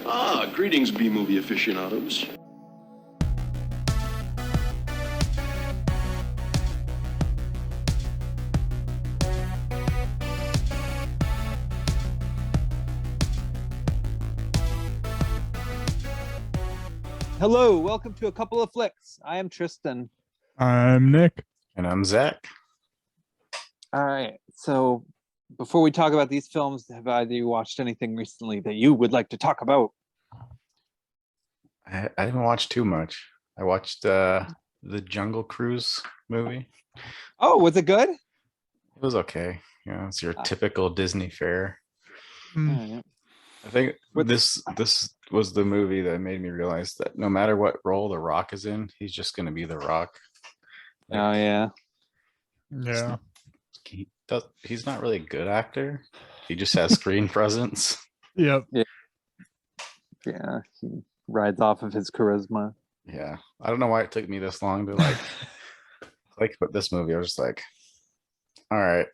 Ah, greetings, B-movie aficionados. Hello, welcome to A Couple of Flicks. I am Tristan. I'm Nick. And I'm Zach. All right, so before we talk about these films, have either you watched anything recently that you would like to talk about? I didn't watch too much. I watched the Jungle Cruise movie. Oh, was it good? It was okay. You know, it's your typical Disney fare. Right. I think this was the movie that made me realize that no matter what role The Rock is in, he's just going to be The Rock. Like, Oh yeah. Yeah. He's not really a good actor. He just has screen presence. Yep. Yeah, he rides off of his charisma. Yeah. I don't know why it took me this long to like put this movie. I was just like, all right,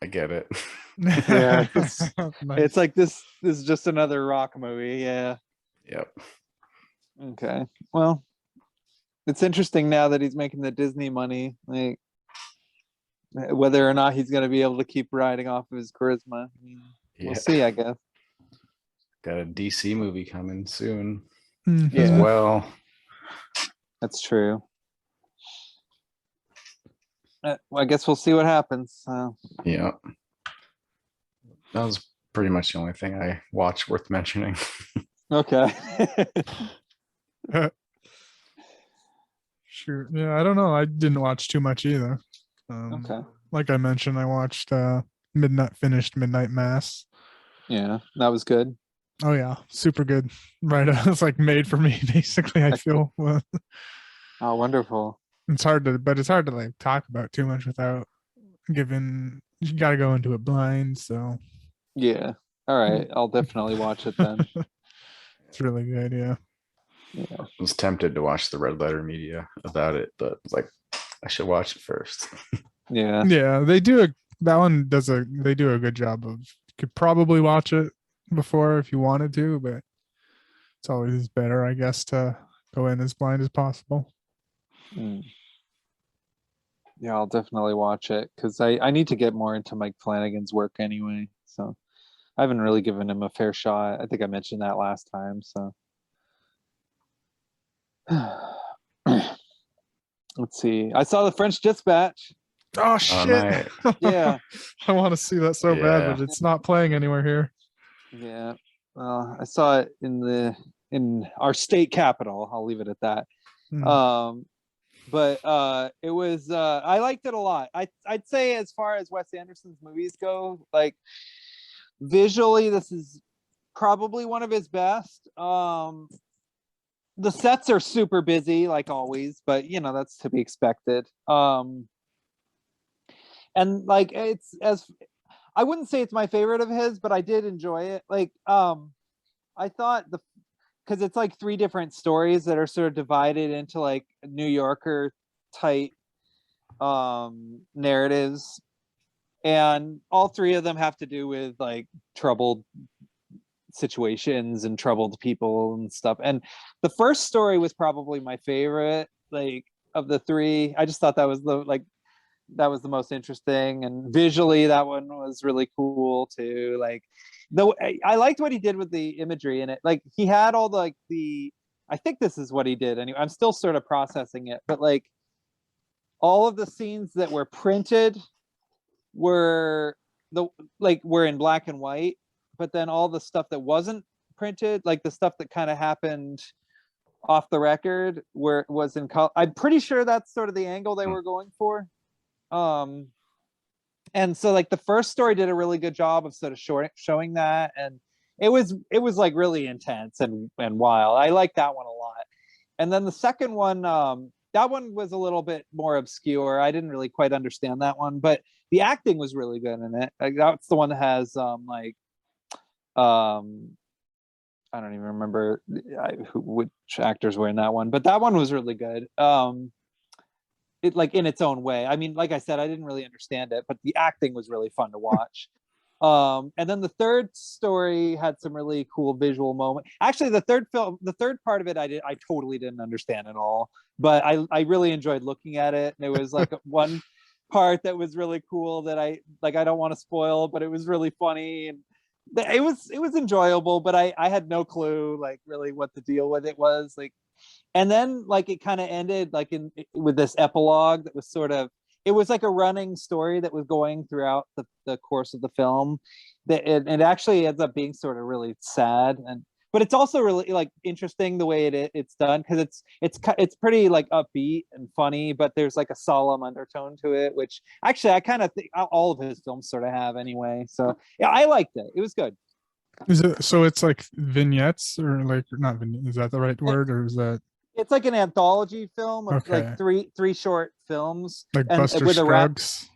I get it. Yeah, Nice. It's like this is just another Rock movie. Yeah. Yep. Okay. Well, it's interesting now that he's making the Disney money, like whether or not he's going to be able to keep riding off of his charisma. I mean, we'll see, I guess. Got a DC movie coming soon Mhm. as Yeah. well. That's true. Well, I guess we'll see what happens. Yeah. That was pretty much the only thing I watched worth mentioning. Okay. Sure. Yeah, I don't know. I didn't watch too much either. Okay. Like I mentioned, I watched finished Midnight Mass. Yeah, that was good. Oh yeah, super good. Right. It's like made for me, basically, I feel. Well, Oh, wonderful. it's hard to like talk about too much without giving, you gotta go into it blind, so Yeah. All right. I'll definitely watch it then. it's really good, yeah. Yeah. I was tempted to watch the Red Letter Media about it, but I was like, I should watch it first. Yeah. Yeah, they do a good job of, could probably watch it before if you wanted to, but it's always better, I guess, to go in as blind as possible. Mm. Yeah, I'll definitely watch it because I need to get more into Mike Flanagan's work anyway. So I haven't really given him a fair shot. I think I mentioned that last time. So let's see. I saw The French Dispatch. Oh shit. Night. Yeah. I want to see that so bad, but it's not playing anywhere here. Yeah. I saw it in our state capital. I'll leave it at that. But it was I liked it a lot. I'd say as far as Wes Anderson's movies go, like visually this is probably one of his best. The sets are super busy like always, but you know that's to be expected. And like it's as I wouldn't say it's my favorite of his, but I did enjoy it. Like I thought because it's like three different stories that are sort of divided into like New Yorker type narratives, and all three of them have to do with like troubled situations and troubled people and stuff. And the first story was probably my favorite, like of the three. I just thought that was the most interesting, and visually that one was really cool too. Like though I liked what he did with the imagery in it. Like he had all the I think this is what he did anyway. I'm still sort of processing it, but like all of the scenes that were printed were in black and white, but then all the stuff that wasn't printed, like the stuff that kind of happened off the record where it was in color. I'm pretty sure that's sort of the angle they were going for. And so like the first story did a really good job of sort of showing that, and it was like really intense and wild. I like that one a lot. And then the second one, that one was a little bit more obscure. I didn't really quite understand that one, but the acting was really good in it. Like, that's the one that has I don't even remember which actors were in that one, but that one was really good. It like in its own way. I mean, like I said, I didn't really understand it, but the acting was really fun to watch. And then the third story had some really cool visual moment. Actually, the third part of it, I totally didn't understand at all, but I really enjoyed looking at it. And it was like one part that was really cool that I don't want to spoil, but it was really funny, and it was enjoyable, but I had no clue like really what the deal with it was like. And then like it kind of ended like with this epilogue that was sort of, it was like a running story that was going throughout the course of the film, that it actually ends up being sort of really sad, and but it's also really like interesting the way it's done, because it's pretty like upbeat and funny, but there's like a solemn undertone to it, which actually I kind of think all of his films sort of have anyway. So yeah, I liked it. It was good. Is it so? It's like vignettes, or like not vignettes? Is that the right word, or is that It's like an anthology film of Okay. like three short films, like and Buster with a rap. Scruggs?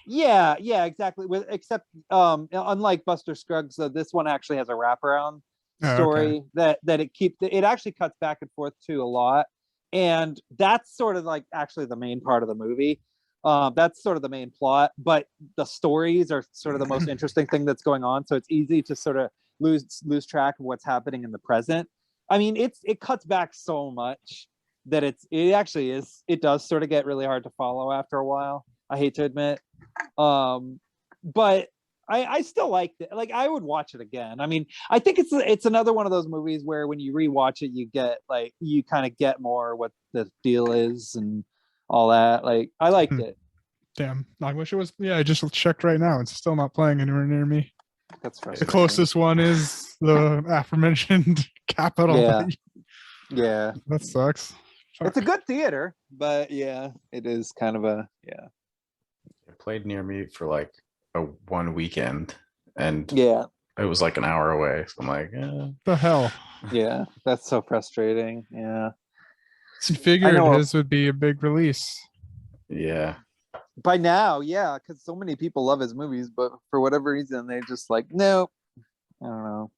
Yeah, exactly. With except unlike Buster Scruggs, this one actually has a wraparound Oh, okay. story that it actually cuts back and forth to a lot, and that's sort of like actually the main part of the movie. That's sort of the main plot, but the stories are sort of the most interesting thing that's going on. So it's easy to sort of lose track of what's happening in the present. I mean, it cuts back so much that it does sort of get really hard to follow after a while. I hate to admit, but I still liked it. Like I would watch it again. I mean, I think it's another one of those movies where when you rewatch it, you get like you kind of get more what the deal is and all that. Like I liked it. Damn, I wish it was. Yeah, I just checked right now. It's still not playing anywhere near me. That's The frustrating. closest one is the aforementioned Capital. Yeah. Yeah, That sucks. it's a Fuck. good theater, but yeah, it is kind of a It played near me for like one weekend, and yeah. it was like an hour away. So I'm like, The hell. Yeah, that's so frustrating. Yeah. You figured know. his would be a big release. yeah. By now, yeah, because so many people love his movies, but for whatever reason, they just like, no, I don't know.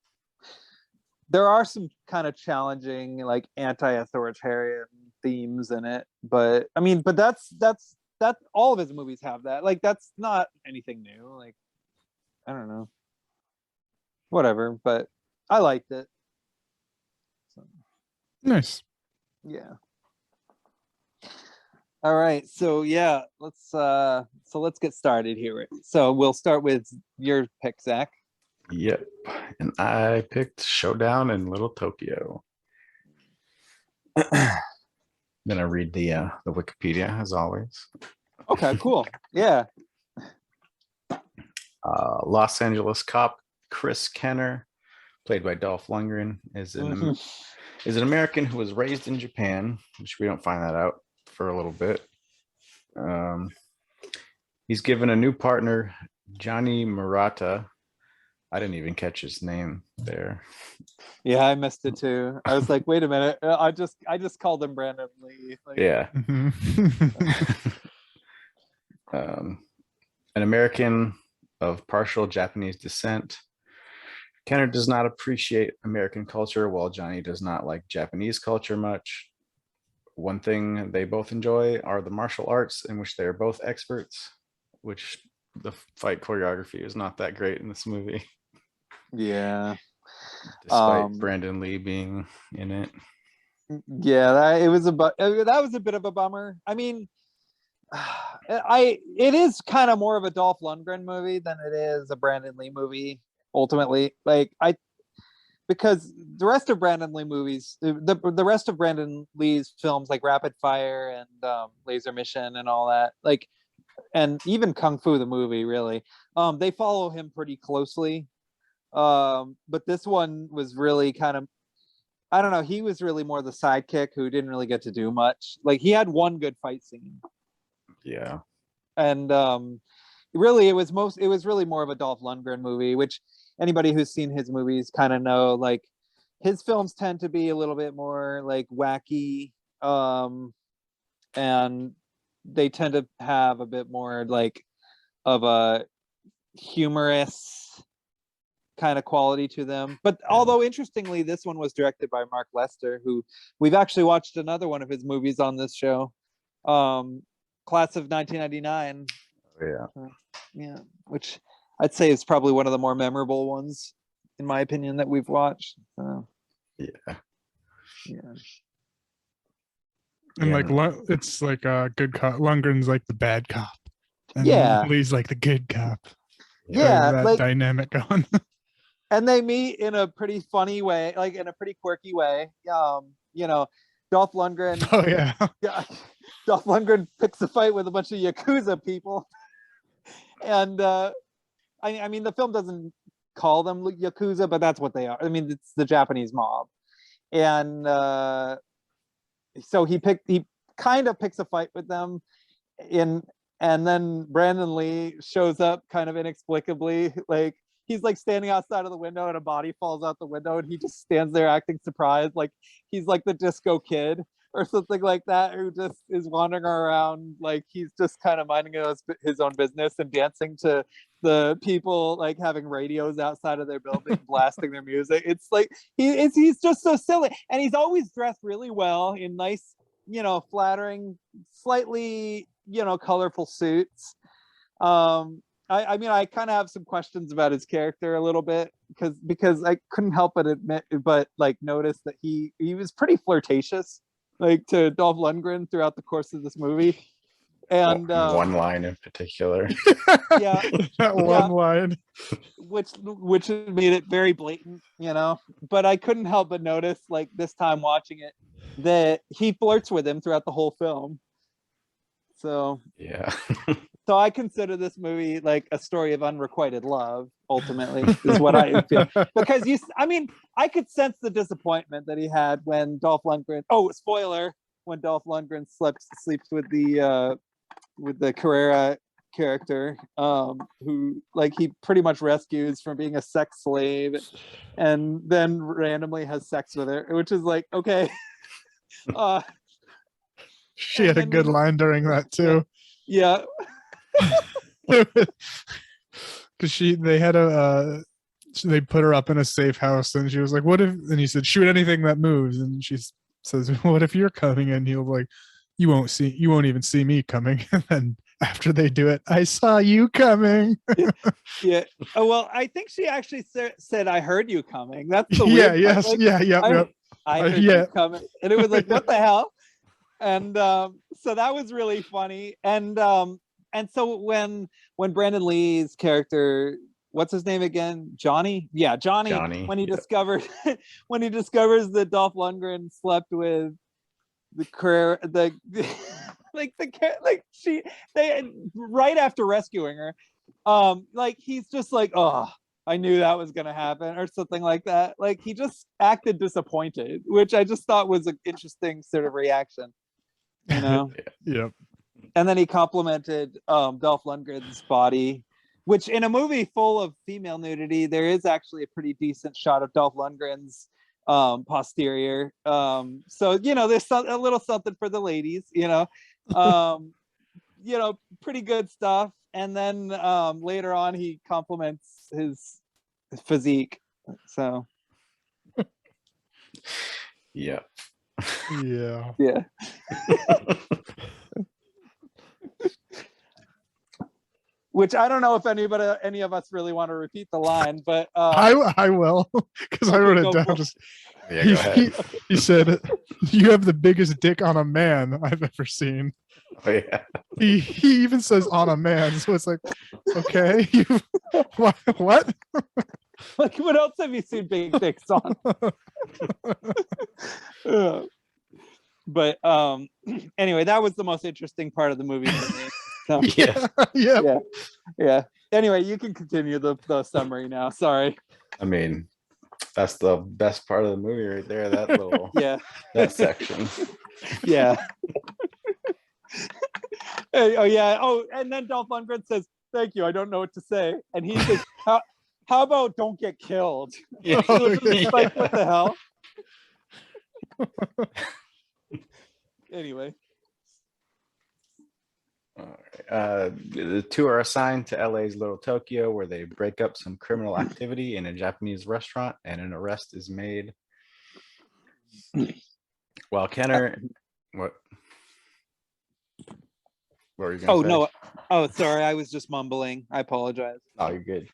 There are some kind of challenging, like anti-authoritarian themes in it, but I mean, but that's all of his movies have that. Like, that's not anything new. Like, I don't know, whatever. But I liked it. So, Nice. yeah. All right, so yeah, let's get started here. So we'll start with your pick, Zach. Yep. And I picked Showdown in Little Tokyo. Then I read the Wikipedia as always. Okay, cool. Yeah. Los Angeles cop Chris Kenner, played by Dolph Lundgren, is an American who was raised in Japan, which we don't find that out for a little bit. He's given a new partner, Johnny Murata. I didn't even catch his name there. Yeah, I missed it too. I was like, wait a minute. I just called him Brandon Lee. Like, Yeah. An American of partial Japanese descent. Kenner does not appreciate American culture, while Johnny does not like Japanese culture much. One thing they both enjoy are the martial arts, in which they are both experts, which the fight choreography is not that great in this movie. Yeah. Despite Brandon Lee being in it. Yeah, that was a bit of a bummer. I mean, it is kind of more of a Dolph Lundgren movie than it is a Brandon Lee movie ultimately. Like because the rest of Brandon Lee movies, the rest of Brandon Lee's films like Rapid Fire and Laser Mission and all that, like, and even Kung Fu the movie, really, they follow him pretty closely. But this one was really kind of, I don't know, he was really more the sidekick who didn't really get to do much. Like he had one good fight scene. Yeah. And really it was really more of a Dolph Lundgren movie, which anybody who's seen his movies kind of know, like his films tend to be a little bit more like wacky, and they tend to have a bit more like of a humorous kind of quality to them. But although interestingly, this one was directed by Mark Lester, who we've actually watched another one of his movies on this show, Class of 1999. Yeah. Yeah, which I'd say it's probably one of the more memorable ones, in my opinion, that we've watched. So, Yeah. yeah. And Yeah. like it's like a good cop. Lundgren's like the bad cop, and Yeah. Lee's like the good cop. Yeah, that like, dynamic going. and they meet in a pretty funny way, like in a pretty quirky way. You know, Dolph Lundgren. Oh yeah. Yeah, Dolph Lundgren picks a fight with a bunch of Yakuza people, and I mean, the film doesn't call them Yakuza, but that's what they are. I mean, it's the Japanese mob, and so he kind of picks a fight with them, and then Brandon Lee shows up kind of inexplicably, like he's like standing outside of the window and a body falls out the window and he just stands there acting surprised, like he's like the disco kid or something like that, who just is wandering around like he's just kind of minding his own business and dancing to the people like having radios outside of their building blasting their music. It's like he's just so silly, and he's always dressed really well in nice, you know, flattering, slightly, you know, colorful suits. I mean, I kind of have some questions about his character a little bit because I couldn't help but notice that he was pretty flirtatious, like, to Dolph Lundgren throughout the course of this movie. And one line in particular. Yeah, That one line. which made it very blatant, you know. But I couldn't help but notice, like, this time watching it, that he flirts with him throughout the whole film. So Yeah. so I consider this movie like a story of unrequited love, ultimately, is what I feel. Because I could sense the disappointment that he had when Dolph Lundgren, spoiler, when Dolph Lundgren sleeps with the Carrera character, who, like, he pretty much rescues from being a sex slave and then randomly has sex with her, which is like, okay. She had a good line during that too. Yeah. Because they had they put her up in a safe house and she was like, what if, and he said, shoot anything that moves, and she says, what if you're coming? And he was like, you won't even see me coming. And then after they do it, I saw you coming. Yeah. Oh, well, I think she actually said, I heard you coming. That's the Yeah, weird yes, part. Like, yeah, yep. I heard you coming. And it was like, what the hell? And so that was really funny. And so when Brandon Lee's character, what's his name again? Johnny? Yeah, Johnny. When he discovered when he discovers that Dolph Lundgren slept with the career, right after rescuing her, like, he's just like, oh, I knew that was gonna happen, or something like that. Like, he just acted disappointed, which I just thought was an interesting sort of reaction, you know. Yep. And then he complimented Dolph Lundgren's body, which, in a movie full of female nudity, there is actually a pretty decent shot of Dolph Lundgren's posterior. So, you know, there's a little something for the ladies, you know. You know, pretty good stuff. And then later on, he compliments his physique. So Yeah. yeah. Which I don't know if any of us really want to repeat the line, but I will, because I wrote it down. Yeah, go ahead. He said, you have the biggest dick on a man I've ever seen. Oh, yeah. He even says on a man, so it's like, okay, what? Like, what else have you seen big dicks on? But anyway, that was the most interesting part of the movie for me. So, Yeah. Anyway, you can continue the summary now. Sorry. I mean, that's the best part of the movie right there. That little that section. Yeah. Oh yeah. Oh, and then Dolph Lundgren says, "Thank you. I don't know what to say." And he says, "How about don't get killed?" Yeah. Like, what the hell? Anyway. All right. The two are assigned to LA's Little Tokyo, where they break up some criminal activity in a Japanese restaurant, and an arrest is made. While Kenner, what? What were you gonna Oh say? no. Oh, sorry. I was just mumbling. I apologize. Oh, you're good.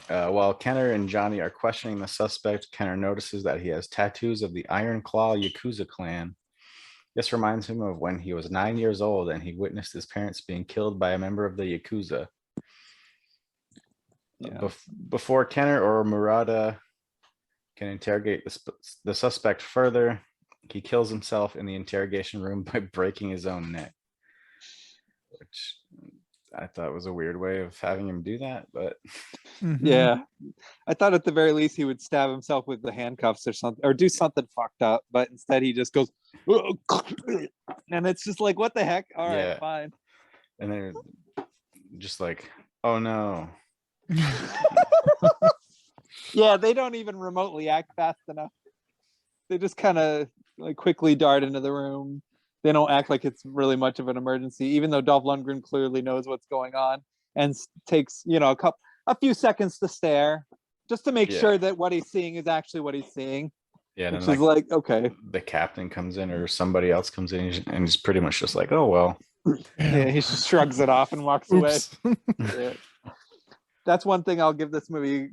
While Kenner and Johnny are questioning the suspect, Kenner notices that he has tattoos of the Iron Claw Yakuza clan. This reminds him of when he was 9 years old and he witnessed his parents being killed by a member of the Yakuza. Yeah. Before Kenner or Murata can interrogate the suspect further, he kills himself in the interrogation room by breaking his own neck, which I thought was a weird way of having him do that, but Mhm. Yeah. I thought at the very least he would stab himself with the handcuffs or something, or do something fucked up, but instead he just goes, and it's just like, what the heck? All right, Yeah. fine. and they're just like, oh no. Yeah, they don't even remotely act fast enough. They just kind of like quickly dart into the room. They don't act like it's really much of an emergency, even though Dolph Lundgren clearly knows what's going on and takes, a few seconds to stare just to make Yeah. sure that what he's seeing is actually what he's seeing, Yeah, and which then is like, okay. the captain comes in or somebody else comes in and he's pretty much just like, oh well. Yeah, he just shrugs it off and walks away. Oops. Yeah. That's one thing I'll give this movie,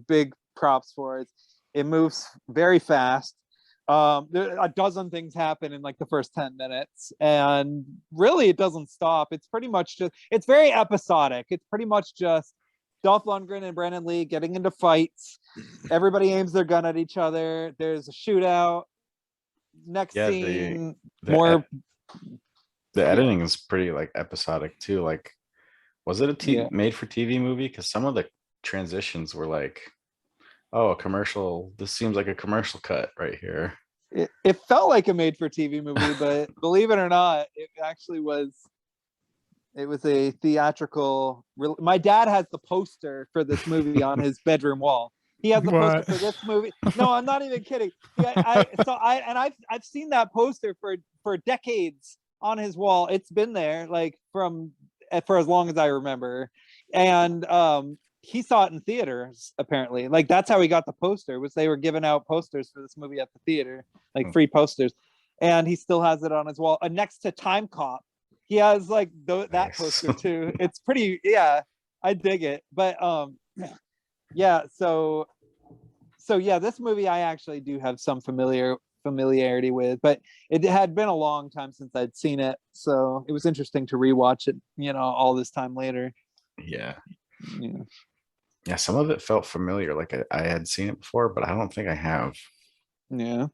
big props for. It moves very fast. There a dozen things happen in like the first 10 minutes, and really it doesn't stop. It's pretty much it's very episodic. It's pretty much just Dolph Lundgren and Brandon Lee getting into fights. Everybody aims their gun at each other. There's a shootout. Next Yeah, scene, the more. the editing is pretty like episodic too. Like, was it a Yeah. made for TV movie? Because some of the transitions were like, oh, a commercial. This seems like a commercial cut right here. It felt like a made-for-TV movie, but believe it or not, it actually was. It was a theatrical. My dad has the poster for this movie on his bedroom wall. He has the poster What? for this movie. No, I'm not even kidding. I've seen that poster for decades on his wall. It's been there like for as long as I remember, and he saw it in theaters apparently. Like that's how he got the poster. Was they were giving out posters for this movie at the theater, like free posters, and he still has it on his wall next to Time Cop. He has like that Nice. poster too. It's pretty. Yeah, I dig it. But yeah. So yeah, this movie I actually do have some familiarity with, but it had been a long time since I'd seen it, so it was interesting to rewatch it. All this time later. Yeah. Yeah. Yeah, some of it felt familiar. Like I had seen it before, but I don't think I have. Yeah.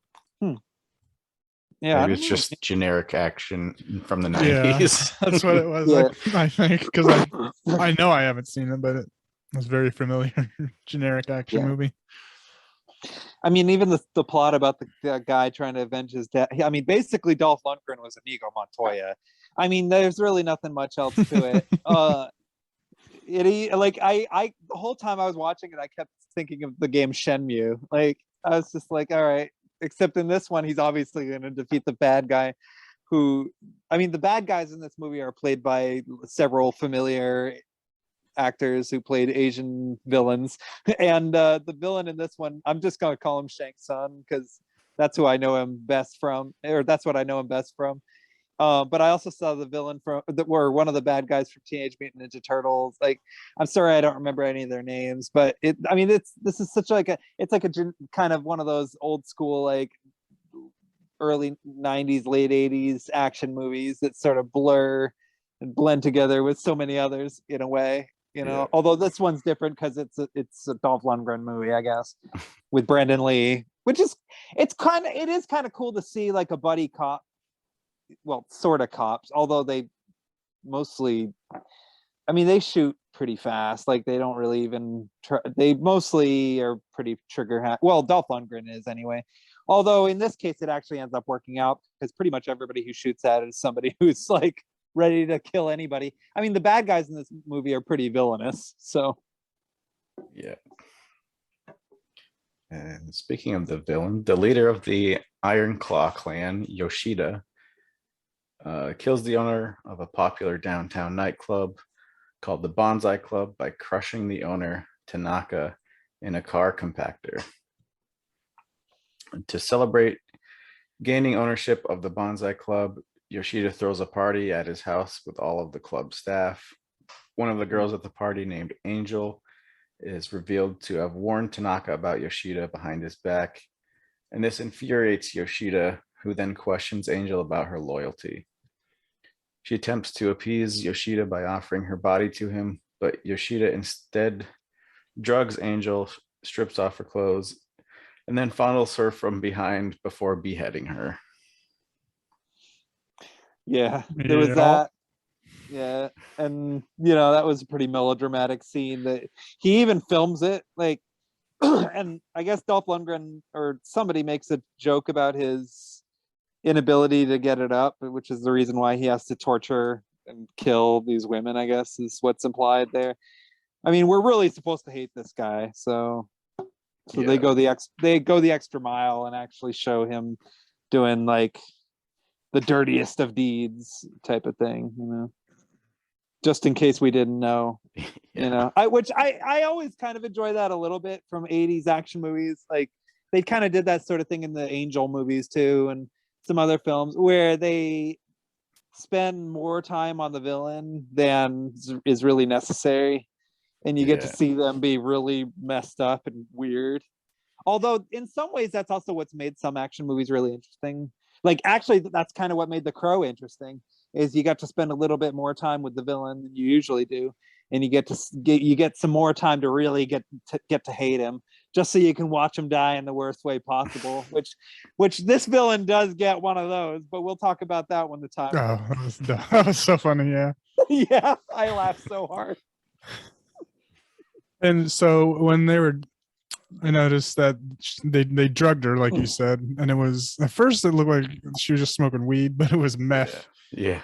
Yeah. Maybe it's just generic action from the Yeah, 90s. that's what it was. Yeah. I think because I know I haven't seen it, but it was very familiar. Generic action Yeah. movie. I mean, even the plot about the guy trying to avenge his dad. I mean, basically, Dolph Lundgren was Inigo Montoya. I mean, there's really nothing much else to it. The whole time I was watching it, I kept thinking of the game Shenmue. Like, I was just like, all right. Except in this one, he's obviously going to defeat the bad guy. The bad guys in this movie are played by several familiar actors who played Asian villains, and the villain in this one, I'm just gonna call him Shang Tsung because that's who I know him best from, or that's what I know him best from. But I also saw the villain were one of the bad guys from Teenage Mutant Ninja Turtles. Like, I'm sorry I don't remember any of their names, but this is such it's like a kind of one of those old school like early 90s, late 80s action movies that sort of blur and blend together with so many others in a way. Yeah. Although this one's different because it's a Dolph Lundgren movie, I guess, with Brandon Lee, which is it is kind of cool to see like a buddy cop, well, sort of cops, although they mostly, they shoot pretty fast. Like they don't really even try, they mostly are pretty trigger happy. Well, Dolph Lundgren is anyway. Although in this case, it actually ends up working out because pretty much everybody who shoots at it is somebody who's like ready to kill anybody. I mean, the bad guys in this movie are pretty villainous. So, Yeah. And speaking of the villain, the leader of the Iron Claw clan, Yoshida, kills the owner of a popular downtown nightclub called the Bonsai Club by crushing the owner, Tanaka, in a car compactor. To celebrate gaining ownership of the Bonsai Club, Yoshida throws a party at his house with all of the club staff. One of the girls at the party, named Angel, is revealed to have warned Tanaka about Yoshida behind his back, and this infuriates Yoshida, who then questions Angel about her loyalty. She attempts to appease Yoshida by offering her body to him, but Yoshida instead drugs Angel, strips off her clothes, and then fondles her from behind before beheading her. Yeah, there was Yeah. that. Yeah, and that was a pretty melodramatic scene that he even films it like, and I guess Dolph Lundgren or somebody makes a joke about his inability to get it up, which is the reason why he has to torture and kill these women, I guess is what's implied there. I mean, we're really supposed to hate this guy, so Yeah. they go the extra mile and actually show him doing like the dirtiest of deeds type of thing, just in case we didn't know. Yeah. I always kind of enjoy that a little bit from 80s action movies. Like they kind of did that sort of thing in the Angel movies too, and some other films where they spend more time on the villain than is really necessary, and you get to Yeah. see them be really messed up and weird. Although in some ways that's also what's made some action movies really interesting. Like actually that's kind of what made The Crow interesting, is you got to spend a little bit more time with the villain than you usually do, and you get some more time to really get to hate him, just so you can watch him die in the worst way possible, which this villain does get one of those, but we'll talk about that when the time Oh, that was so funny. Yeah. yeah, I laughed so hard. And so when I noticed that they drugged her, like you said, and it was at first it looked like she was just smoking weed, but it was meth, Yeah.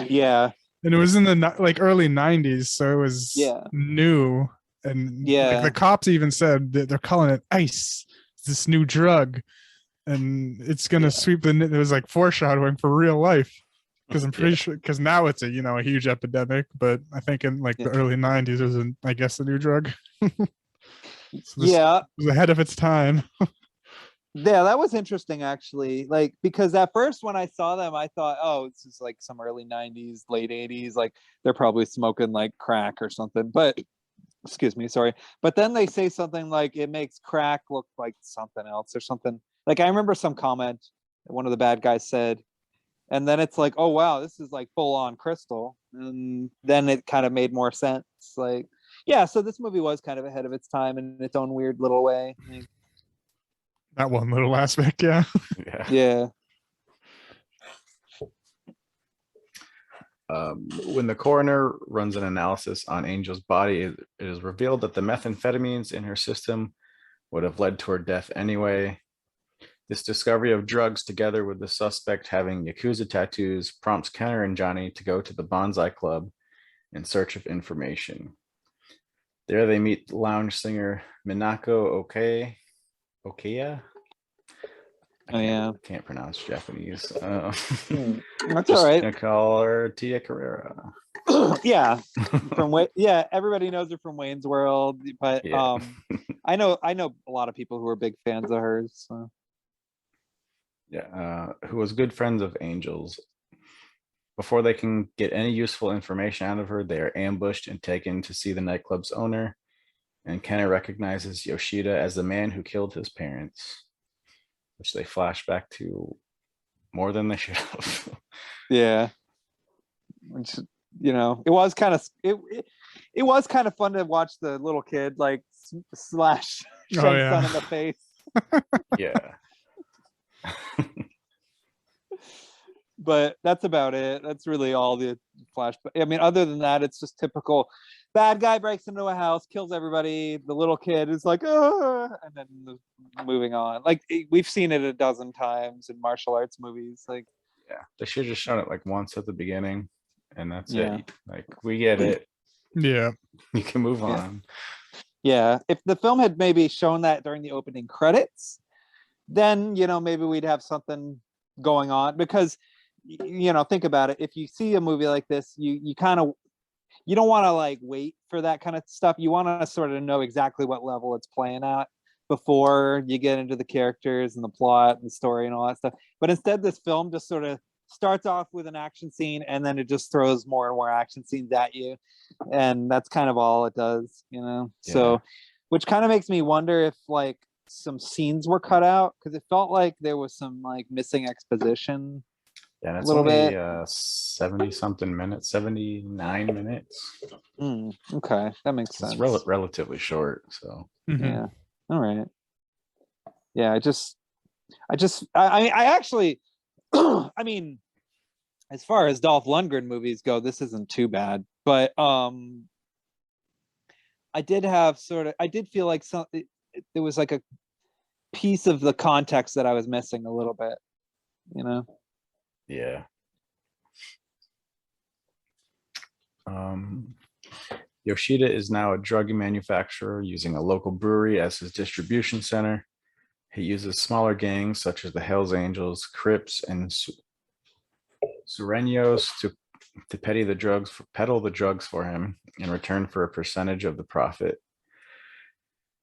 Yeah, and it was in the early '90s, so it was new, and like the cops even said that they're calling it ice, this new drug, and it's gonna sweep the. It was like foreshadowing for real life, because I'm pretty sure because now it's a a huge epidemic, but I think in like the early '90s it was I guess a new drug. So this was ahead of its time. Yeah, that was interesting actually. Like because at first when I saw them, I thought, oh, this is like some early '90s, late '80s, like they're probably smoking like crack or something. But excuse me, sorry. But then they say something like it makes crack look like something else or something. Like I remember some comment that one of the bad guys said, and then it's like, oh wow, this is like full on crystal. And then it kind of made more sense. Like, yeah, so this movie was kind of ahead of its time in its own weird little way. That one little aspect, yeah. Yeah. When the coroner runs an analysis on Angel's body, it is revealed that the methamphetamines in her system would have led to her death anyway. This discovery of drugs, together with the suspect having Yakuza tattoos, prompts Kenner and Johnny to go to the Bonsai Club in search of information. There they meet lounge singer Minako Okeya. I can't pronounce Japanese. That's just all right. gonna call her Tia Carrera. Yeah, everybody knows her from Wayne's World, but I know a lot of people who are big fans of hers. So. Who was good friends of Angel's. Before they can get any useful information out of her, they are ambushed and taken to see the nightclub's owner, and Kenner recognizes Yoshida as the man who killed his parents, which they flash back to more than they should have. Yeah, which it was kind of it was kind of fun to watch the little kid like slash son in the face. Yeah. But that's about it. That's really all the flash. I mean, other than that, it's just typical bad guy breaks into a house, kills everybody. The little kid is like, and then moving on. Like we've seen it a dozen times in martial arts movies. Like, yeah, they should have just shown it like once at the beginning, and that's it. Like we get it. Yeah, you can move on. Yeah, if the film had maybe shown that during the opening credits, then maybe we'd have something going on, because think about it. If you see a movie like this, you don't want to like wait for that kind of stuff. You want to sort of know exactly what level it's playing at before you get into the characters and the plot and the story and all that stuff. But instead, this film just sort of starts off with an action scene and then it just throws more and more action scenes at you, and that's kind of all it does, you know. Yeah. So which kind of makes me wonder if like some scenes were cut out, because it felt like there was some like missing exposition. Yeah, and A it's little only bit. 70 something minutes, 79 minutes. Okay, that makes It's sense. relatively short. So Mhm. Yeah. All right. Yeah, I actually I mean, as far as Dolph Lundgren movies go, this isn't too bad, but I did feel like there was like a piece of the context that I was missing a little bit, you know. yeah. Yoshida is now a drug manufacturer using a local brewery as his distribution center. He uses smaller gangs such as the Hells Angels, Crips, and Sureños to peddle the drugs for him in return for a percentage of the profit.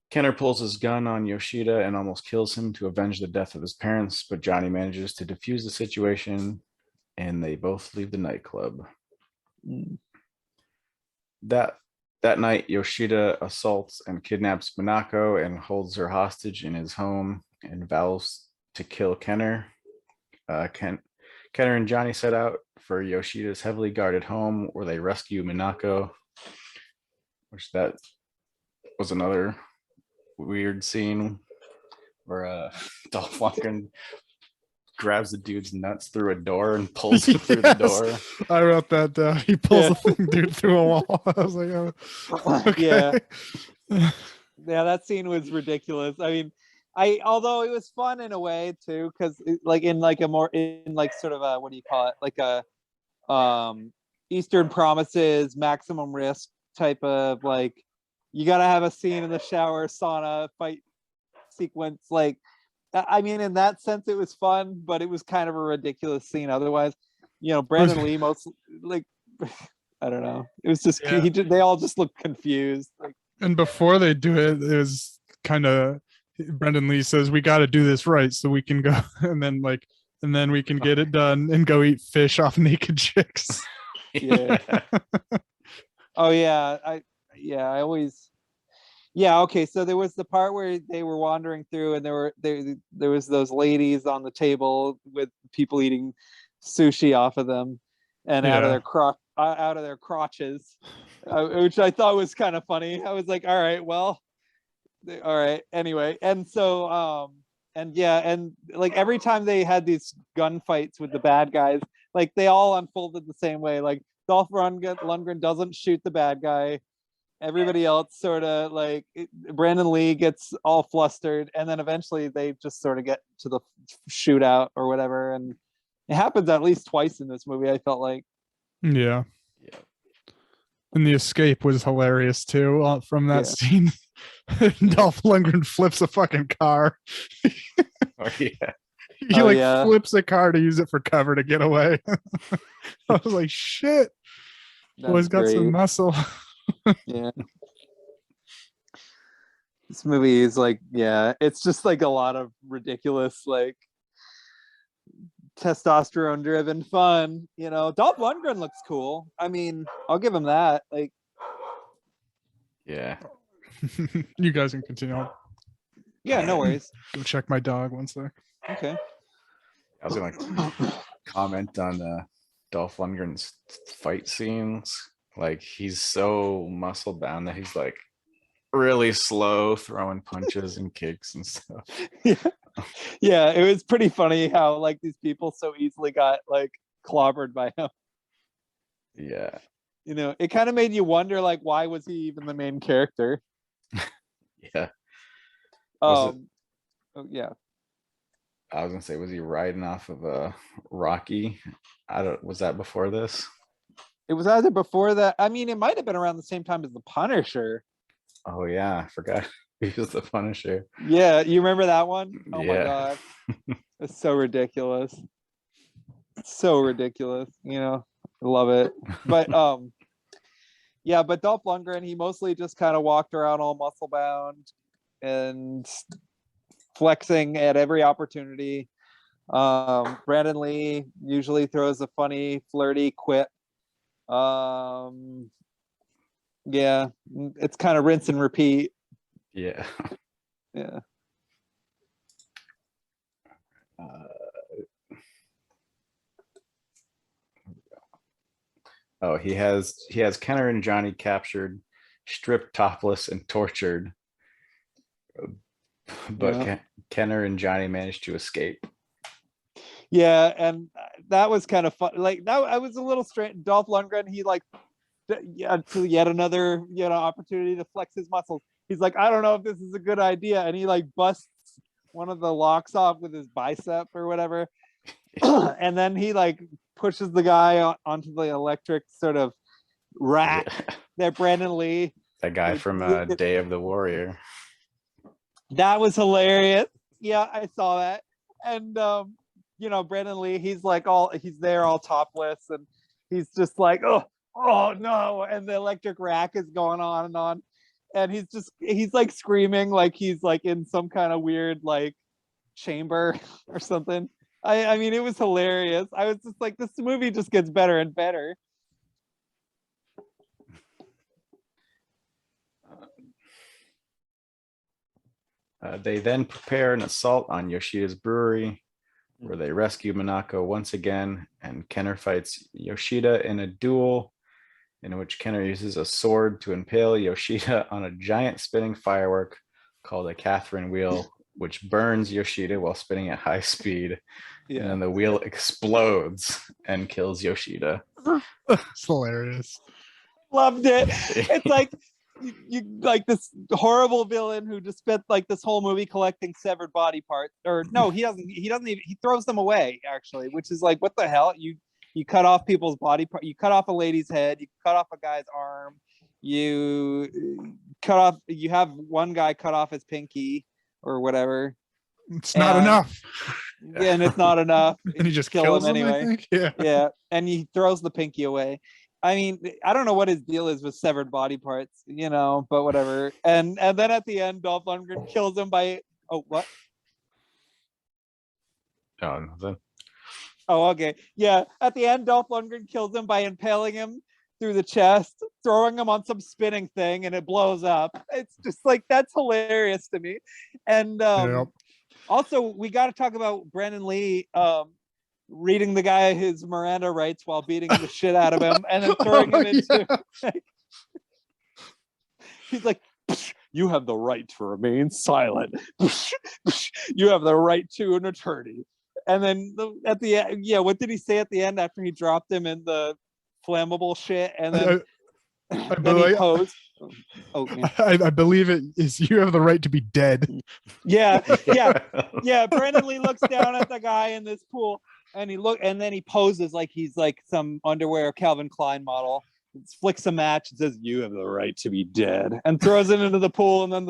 Kenner pulls his gun on Yoshida and almost kills him to avenge the death of his parents, but Johnny manages to defuse the situation, and they both leave the nightclub. Mm. That night, Yoshida assaults and kidnaps Minako and holds her hostage in his home and vows to kill Kenner. Kenner and Johnny set out for Yoshida's heavily guarded home where they rescue Minako, which that was another weird scene where Dolph Lundgren grabs the dude's nuts through a door and pulls him through the door. I wrote that down. He pulls the thing dude through a wall. I was like, oh, okay. Yeah, that scene was ridiculous. I mean, although it was fun in a way too, because like in like sort of a, what do you call it, like a Eastern Promises Maximum Risk type of, like, you gotta have a scene in the shower sauna fight sequence. Like, I mean, in that sense, it was fun, but it was kind of a ridiculous scene otherwise. You know, Brandon Lee most like, I don't know. It was just they all just looked confused. Like, and before they do it, it was kind of Brendan Lee says we got to do this right so we can go, and then we can get it done and go eat fish off naked chicks. Yeah. Oh yeah, I always. Yeah, okay. So there was the part where they were wandering through, and there was those ladies on the table with people eating sushi off of them, and out of their crotches, which I thought was kind of funny. I was like, all right, well, all right. Anyway, and so and like every time they had these gunfights with the bad guys, like they all unfolded the same way. Like Dolph Lundgren doesn't shoot the bad guy. Everybody else sort of like Brandon Lee gets all flustered, and then eventually they just sort of get to the shootout or whatever, and it happens at least twice in this movie, I felt like. Yeah. And the escape was hilarious too from that scene. Dolph Lundgren flips a fucking car. Oh yeah. He flips a car to use it for cover to get away. I was like, shit. Boy's got some muscle. Yeah. This movie is like, it's just like a lot of ridiculous, like, testosterone driven fun, you know. Dolph Lundgren looks cool. I mean, I'll give him that. Like, yeah. You guys can continue. Yeah, no worries. Go check my dog one sec. Okay. I was gonna comment on Dolph Lundgren's fight scenes. Like, he's so muscle bound that he's like really slow throwing punches and kicks and stuff. Yeah, it was pretty funny how like these people so easily got like clobbered by him. Yeah. You know, it kind of made you wonder, like, why was he even the main character? Yeah. Yeah. I was gonna say, was he riding off of Rocky? Was that before this? It was either before that. I mean, it might have been around the same time as the Punisher. Oh yeah, I forgot he was the Punisher. Yeah, you remember that one? Oh Yeah. my god, it's so ridiculous. So ridiculous. You know, I love it. But yeah, but Dolph Lundgren, he mostly just kind of walked around all muscle bound and flexing at every opportunity. Brandon Lee usually throws a funny, flirty quip. Yeah, it's kind of rinse and repeat. Yeah. Yeah. Oh, he has Kenner and Johnny captured, stripped topless, and tortured, but Yeah. Kenner and Johnny managed to escape. Yeah, and that was kind of fun. Like that, I was a little strange. Dolph Lundgren, he like, yeah, to yet another opportunity to flex his muscles. He's like, I don't know if this is a good idea, and he like busts one of the locks off with his bicep or whatever, and then he like pushes the guy onto the electric sort of rack. Yeah. That Brandon Lee. That guy from Day of the Warrior. That was hilarious. Yeah, I saw that. And Brandon Lee, he's there all topless, and he's just like, oh no, and the electric rack is going on, and he's like screaming like he's like in some kind of weird like chamber or something. I mean, it was hilarious. I was just like, this movie just gets better and better. They then prepare an assault on Yoshida's brewery, where they rescue Minako once again, and Kenner fights Yoshida in a duel in which Kenner uses a sword to impale Yoshida on a giant spinning firework called a Catherine wheel, which burns Yoshida while spinning at high speed. Yeah. And then the wheel explodes and kills Yoshida. It's hilarious. Loved it. It's like you like this horrible villain who just spent like this whole movie collecting severed body parts, or no, he doesn't even, he throws them away actually, which is like, what the hell? You cut off people's body part, you cut off a lady's head, you cut off a guy's arm, you have one guy cut off his pinky or whatever. It's not enough. Yeah, and it's not enough. And he just kill kills him him, anyway. I think. Yeah. Yeah, and he throws the pinky away. I mean, I don't know what his deal is with severed body parts, but whatever. And then at the end, Dolph Lundgren kills him by what? Oh, nothing. Oh, okay. Yeah, at the end, Dolph Lundgren kills him by impaling him through the chest, throwing him on some spinning thing, and it blows up. It's just like, that's hilarious to me. And also, we got to talk about Brandon Lee reading the guy his Miranda rights while beating the shit out of him, and then throwing him into. He's like, "You have the right to remain silent. You have the right to an attorney." And then at the end, what did he say at the end after he dropped him in the flammable shit? And then, then he posed. I believe it is, you have the right to be dead. Yeah. Brandon Lee looks down at the guy in this pool, and then he poses like he's like some underwear Calvin Klein model. Flicks a match and says, "You have the right to be dead," and throws it into the pool, and then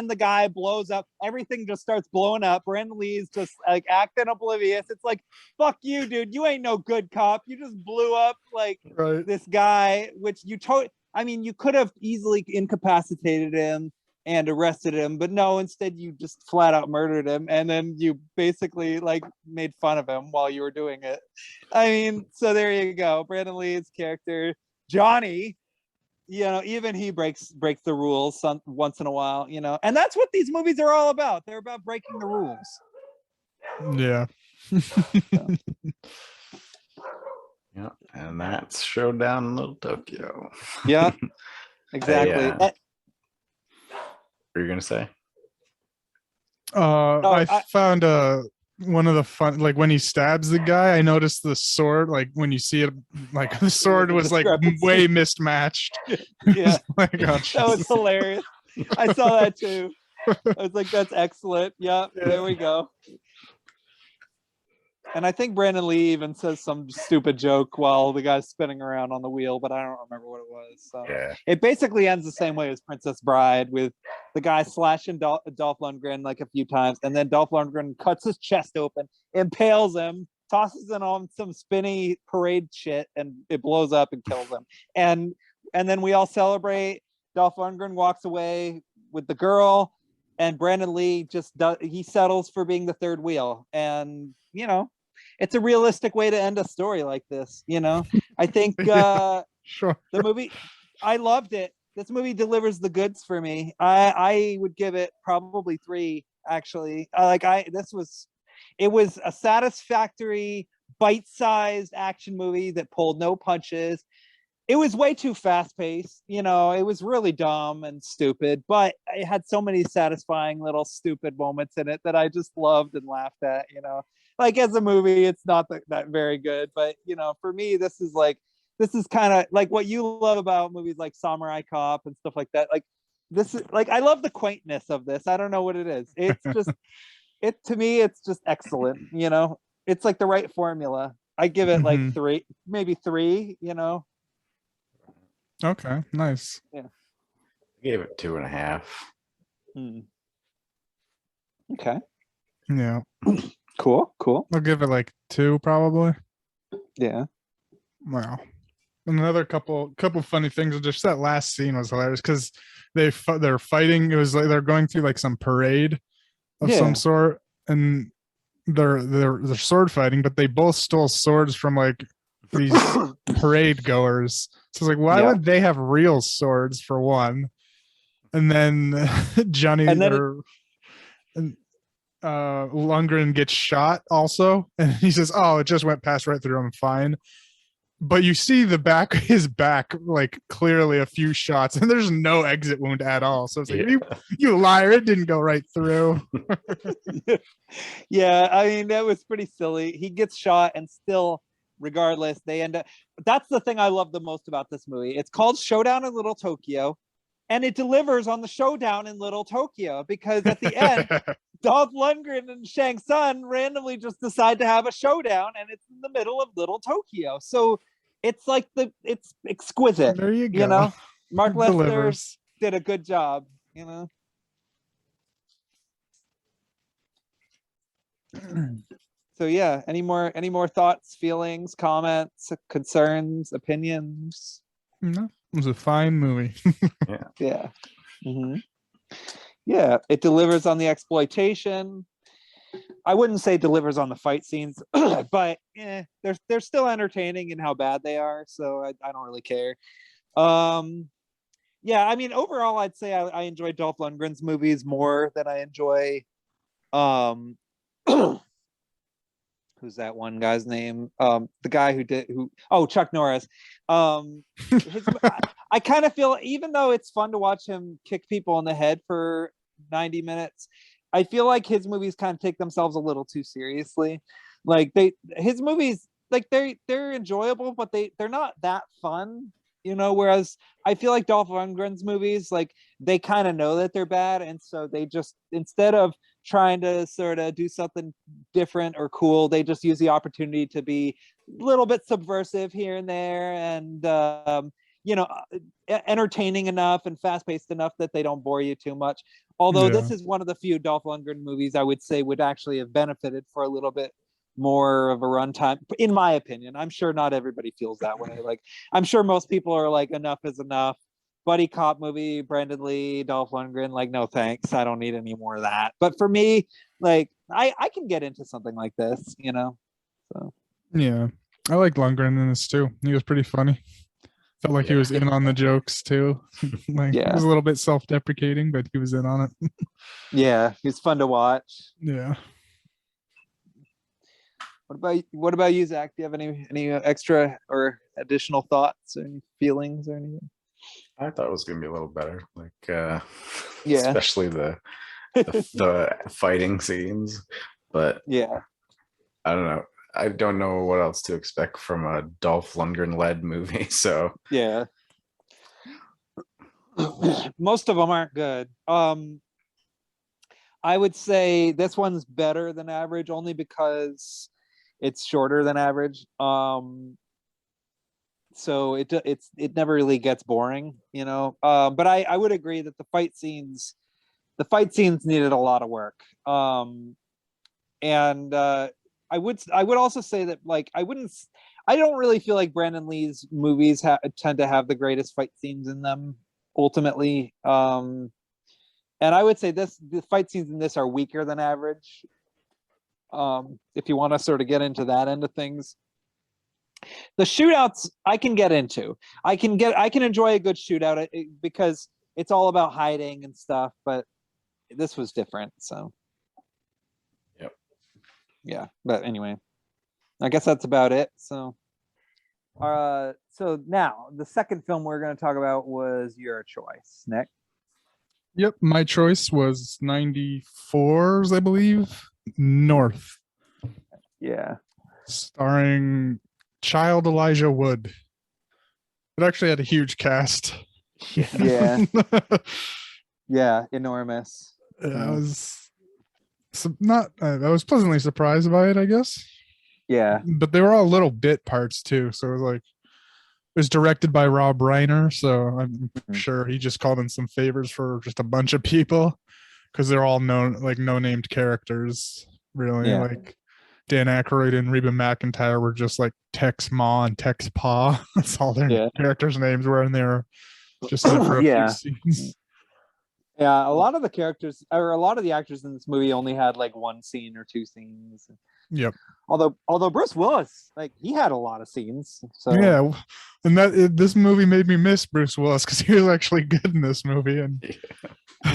the guy blows up. Everything just starts blowing up. Brandon Lee's just like acting oblivious. It's like, fuck you, dude. You ain't no good cop. You just blew up like this guy, which you could have easily incapacitated him and arrested him, but no, instead you just flat out murdered him, and then you basically like made fun of him while you were doing it. I mean, so there you go. Brandon Lee's character, Johnny, even he breaks the rules once in a while, and that's what these movies are all about. They're about breaking the rules. Yeah. Yeah, and that's Showdown in Little Tokyo. Yeah, exactly. What are you gonna say? I found one of the fun, like when he stabs the guy, I noticed the sword, like when you see it, like the sword was like way mismatched. Yeah. Like, oh, that was hilarious. I saw that too. I was like, that's excellent. Yeah, there we go. And I think Brandon Lee even says some stupid joke while the guy's spinning around on the wheel, but I don't remember what it was. So It basically ends the same way as Princess Bride, with the guy slashing Dolph Lundgren like a few times, and then Dolph Lundgren cuts his chest open, impales him, tosses him on some spinny parade shit, and it blows up and kills him. And then we all celebrate. Dolph Lundgren walks away with the girl. and Brandon Lee just does, he settles for being the third wheel, and it's a realistic way to end a story like this. I think Sure. the movie, I loved it. This movie delivers the goods for me. I would give it probably 3, actually. It was a satisfactory, bite-sized action movie that pulled no punches. It was way too fast-paced. It was really dumb and stupid, but it had so many satisfying little stupid moments in it that I just loved and laughed at. Like, as a movie, it's not that very good, but for me, this is kind of like what you love about movies like Samurai Cop and stuff like that. Like, this is like, I love the quaintness of this. I don't know what it is. It's just to me, it's just excellent. It's like the right formula. I give it like 3, maybe 3. Okay, nice. I gave it 2.5. Okay, Yeah, cool. I'll give it like 2 probably. Yeah. Wow. Another couple funny things. Just that last scene was hilarious because they're fighting. It was like they're going through like some parade of some sort, and they're sword fighting, but they both stole swords from like these parade goers. So it's like, why would they have real swords for one? And then Johnny Lundgren gets shot also, and he says, "Oh, it just went past right through him, fine." But you see his back, like clearly a few shots, and there's no exit wound at all. So it's like, you liar, it didn't go right through. Yeah, I mean, that was pretty silly. He gets shot, and still, regardless, they end up. That's the thing I love the most about this movie. It's called Showdown in Little Tokyo, and it delivers on the showdown in Little Tokyo, because at the end, Dolph Lundgren and Shang Tsung randomly just decide to have a showdown, and it's in the middle of Little Tokyo. So it's like it's exquisite. There you go. Mark Lester did a good job. So yeah, any more thoughts, feelings, comments, concerns, opinions? No, it was a fine movie. Yeah. Yeah, it delivers on the exploitation. I wouldn't say delivers on the fight scenes, but they're still entertaining in how bad they are, so I don't really care. Yeah, I mean, overall, I'd say I enjoy Dolph Lundgren's movies more than I enjoy who's that one guy's name? The guy Chuck Norris. I kind of feel, even though it's fun to watch him kick people in the head for 90 minutes, I feel like his movies kind of take themselves a little too seriously. Like his movies, like they're enjoyable, but they're not that fun, whereas I feel like Dolph Lundgren's movies, like, they kind of know that they're bad, and so they just, instead of trying to sort of do something different or cool, they just use the opportunity to be a little bit subversive here and there, and entertaining enough and fast-paced enough that they don't bore you too much. Although this is one of the few Dolph Lundgren movies I would say would actually have benefited for a little bit more of a runtime, in my opinion. I'm sure not everybody feels that way. Like, I'm sure most people are like, enough is enough. Buddy cop movie, Brandon Lee, Dolph Lundgren, like, no thanks, I don't need any more of that. But for me, like, I can get into something like this, so Yeah, I like Lundgren in this too. He was pretty funny. Felt like he was in on the jokes too. Like, it was a little bit self-deprecating, but he was in on it. Yeah, he was fun to watch. Yeah. What about you, Zach? Do you have any extra or additional thoughts and feelings or anything? I thought it was gonna be a little better, like Yeah. especially the fighting scenes. But Yeah, I don't know. I don't know what else to expect from a Dolph Lundgren led movie. So yeah. Most of them aren't good. I would say this one's better than average, only because it's shorter than average. So it never really gets boring, but I would agree that the fight scenes needed a lot of work. And I would also say that, like, I don't really feel like Brandon Lee's movies tend to have the greatest fight scenes in them ultimately. And I would say the fight scenes in this are weaker than average. If you want to sort of get into that end of things. The shootouts I can get into. I can enjoy a good shootout because it's all about hiding and stuff, but this was different. So Yep. Yeah, but anyway, I guess that's about it. So now the second film we're going to talk about was your choice, Nick. Yep, my choice was 94's, I believe, North, Yeah. starring Child Elijah Wood. It actually had a huge cast. Yeah. Yeah, enormous. I was I was pleasantly surprised by it, I guess. Yeah. But they were all little bit parts too, so it was like it was directed by Rob Reiner, so I'm sure he just called in some favors for just a bunch of people because they're all known, like no named characters, really. Yeah. Like Dan Aykroyd and Reba McEntire were just like Tex Ma and Tex Pa. That's all their characters' names were, and they were just in it for a few scenes. Yeah, a lot of the characters or a lot of the actors in this movie only had like one scene or two scenes. Yep. Although Bruce Willis, like he had a lot of scenes. So yeah, and this movie made me miss Bruce Willis because he was actually good in this movie. And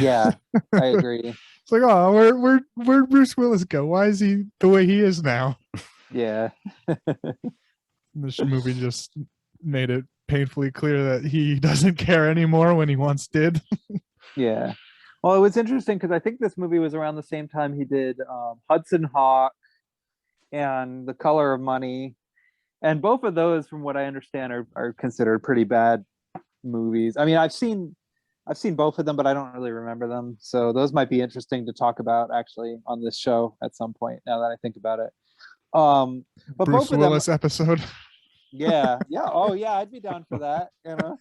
yeah, I agree. It's like, oh, where'd Bruce Willis go? Why is he the way he is now? Yeah. This movie just made it painfully clear that he doesn't care anymore when he once did. Yeah. Well, it was interesting because I think this movie was around the same time he did Hudson Hawk and The Color of Money. And both of those, from what I understand, are considered pretty bad movies. I mean, I've seen both of them, but I don't really remember them. So those might be interesting to talk about actually on this show at some point, now that I think about it. But Bruce both of Willis them, episode. Yeah. Oh yeah, I'd be down for that, you know.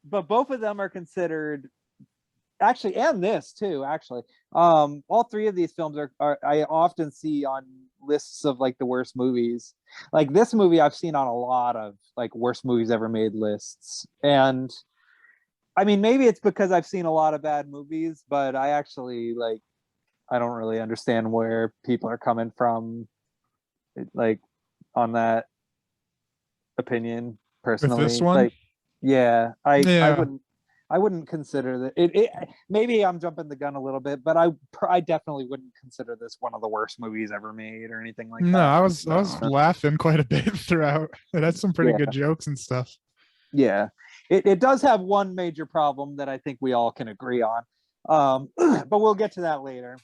But both of them are considered actually, and this too, actually. All three of these films are I often see on lists of like the worst movies. Like this movie I've seen on a lot of like worst movies ever made lists. And I mean, maybe it's because I've seen a lot of bad movies, but I actually I don't really understand where people are coming from, like on that opinion personally. With this one? Like, yeah, I wouldn't consider that it. Maybe I'm jumping the gun a little bit, but I definitely wouldn't consider this one of the worst movies ever made or anything like that. No, I was laughing quite a bit throughout. It had some pretty good jokes and stuff. Yeah, it does have one major problem that I think we all can agree on, but we'll get to that later.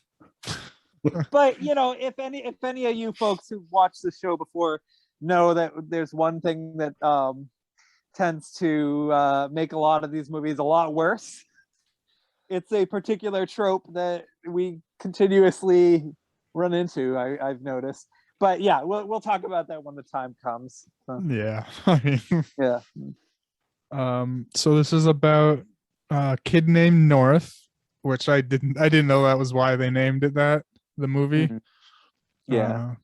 But you know, if any of you folks who watched the show before know that there's one thing that tends to make a lot of these movies a lot worse, it's a particular trope that we continuously run into. I've noticed, but yeah, we'll talk about that when the time comes. So. Yeah, I mean, yeah. So this is about a kid named North, which I didn't know that was why they named it that. The movie. Mm-hmm. Yeah.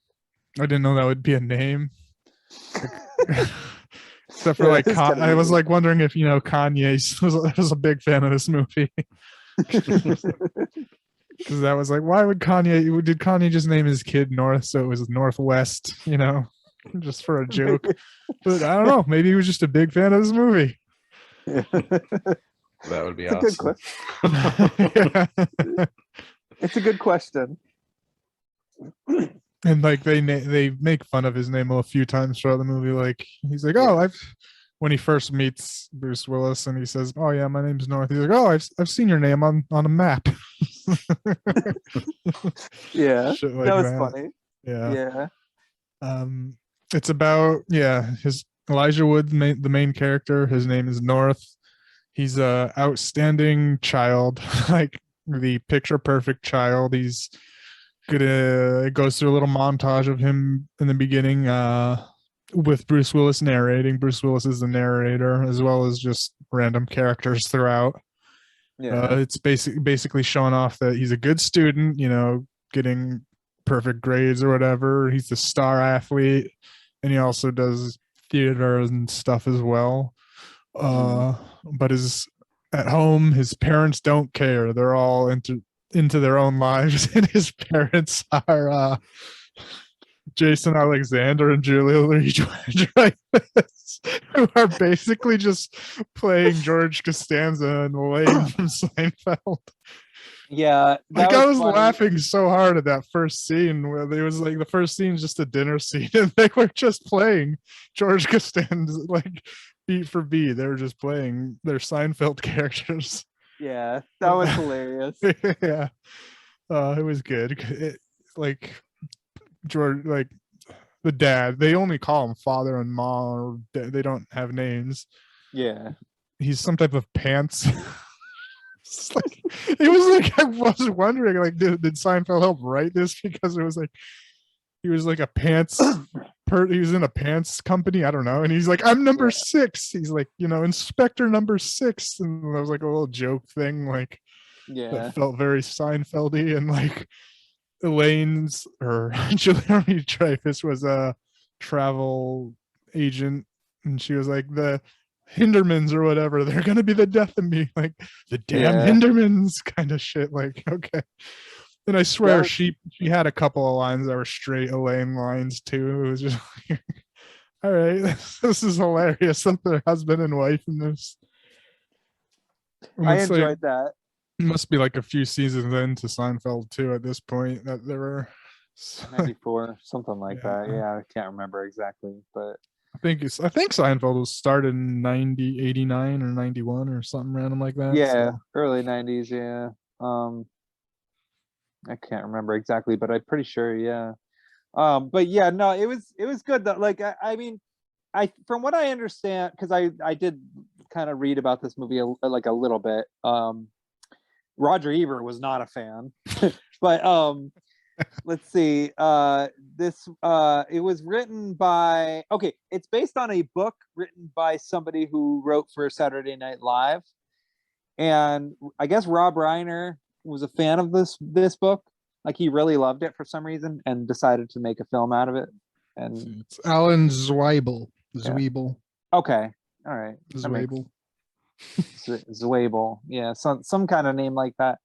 I didn't know that would be a name. Except for I was like wondering if Kanye was a big fan of this movie. Because that was like, why would did Kanye just name his kid North so it was Northwest, just for a joke? But I don't know, maybe he was just a big fan of this movie. That would be it's awesome. A good question. It's a good question. And like they make fun of his name a few times throughout the movie. Like he's like, when he first meets Bruce Willis and he says, "Oh yeah, my name's North." He's like, "Oh, I've seen your name on a map." Yeah, Shit like that was that. funny. Yeah. It's about his Elijah Wood, the main character. His name is North. He's a outstanding child, like the picture perfect child. He's it goes through a little montage of him in the beginning with Bruce Willis narrating. Bruce Willis is the narrator, as well as just random characters throughout. It's basically showing off that he's a good student, getting perfect grades or whatever. He's the star athlete, and he also does theater and stuff as well. But his at home. His parents don't care. They're all into their own lives, and his parents are Jason Alexander and Julia Louis-Dreyfus, who are basically just playing George Costanza and Elaine from Seinfeld. Yeah, Like, that I was was funny. laughing so hard at that first scene where it was like the first scene is just a dinner scene, and they were just playing George Costanza like beat for beat. They were just playing their Seinfeld characters. Yeah, that was hilarious. Yeah, it was good. Like George, like the dad, they only call him father and mom, or they don't have names. Yeah. He's some type of pants. It's like, it was like, I was wondering, like, did Seinfeld help write this? Because it was like, he was like a pants he was in a pants company, I don't know, and he's like, I'm number 6. He's like, inspector number 6, and that was like a little joke thing, like, Yeah. that felt very Seinfeldy. And like Elaine's, or Julia Dreyfus was a travel agent, and she was like, the Hindermans or whatever, they're gonna be the death of me, like the damn Hindermans kind of shit. Like, okay. And I swear she had a couple of lines that were straight Elaine lines too. It was just like, all right, this is hilarious. Something husband and wife in this. I enjoyed that. It must be like a few seasons into Seinfeld too at this point that there were 94, something like that. Yeah, I can't remember exactly, but I think Seinfeld was started in 89 or 91 or something random like that. Yeah, so. early 90s. Yeah. I can't remember exactly, but I'm pretty sure. Yeah. But yeah, no, it was good though. Like, I mean, from what I understand, because I did kind of read about this movie like a little bit. Roger Ebert was not a fan, but let's see. It was written by, it's based on a book written by somebody who wrote for Saturday Night Live, and I guess Rob Reiner was a fan of this book. Like, he really loved it for some reason and decided to make a film out of it. And it's Alan Zweibel. Zweibel. Okay, all right. Zweibel. Zweibel. Yeah, some kind of name like that.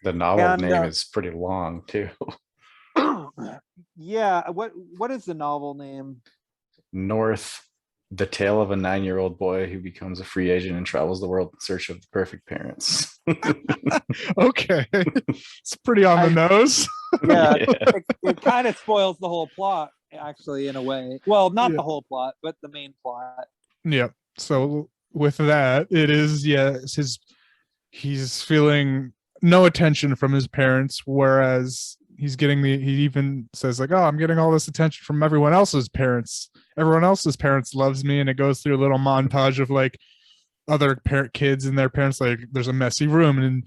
The novel name is pretty long too. Yeah, what is the novel name? North, the tale of a 9-year-old boy who becomes a free agent and travels the world in search of the perfect parents. Okay, it's pretty on the nose. Yeah, it kind of spoils the whole plot, actually, in a way. Well, not the whole plot, but the main plot. Yeah. So with that, it is, he's feeling no attention from his parents, whereas he even says like, oh, I'm getting all this attention from everyone else's parents. Everyone else's parents loves me. And it goes through a little montage of like other kids and their parents, like, there's a messy room, and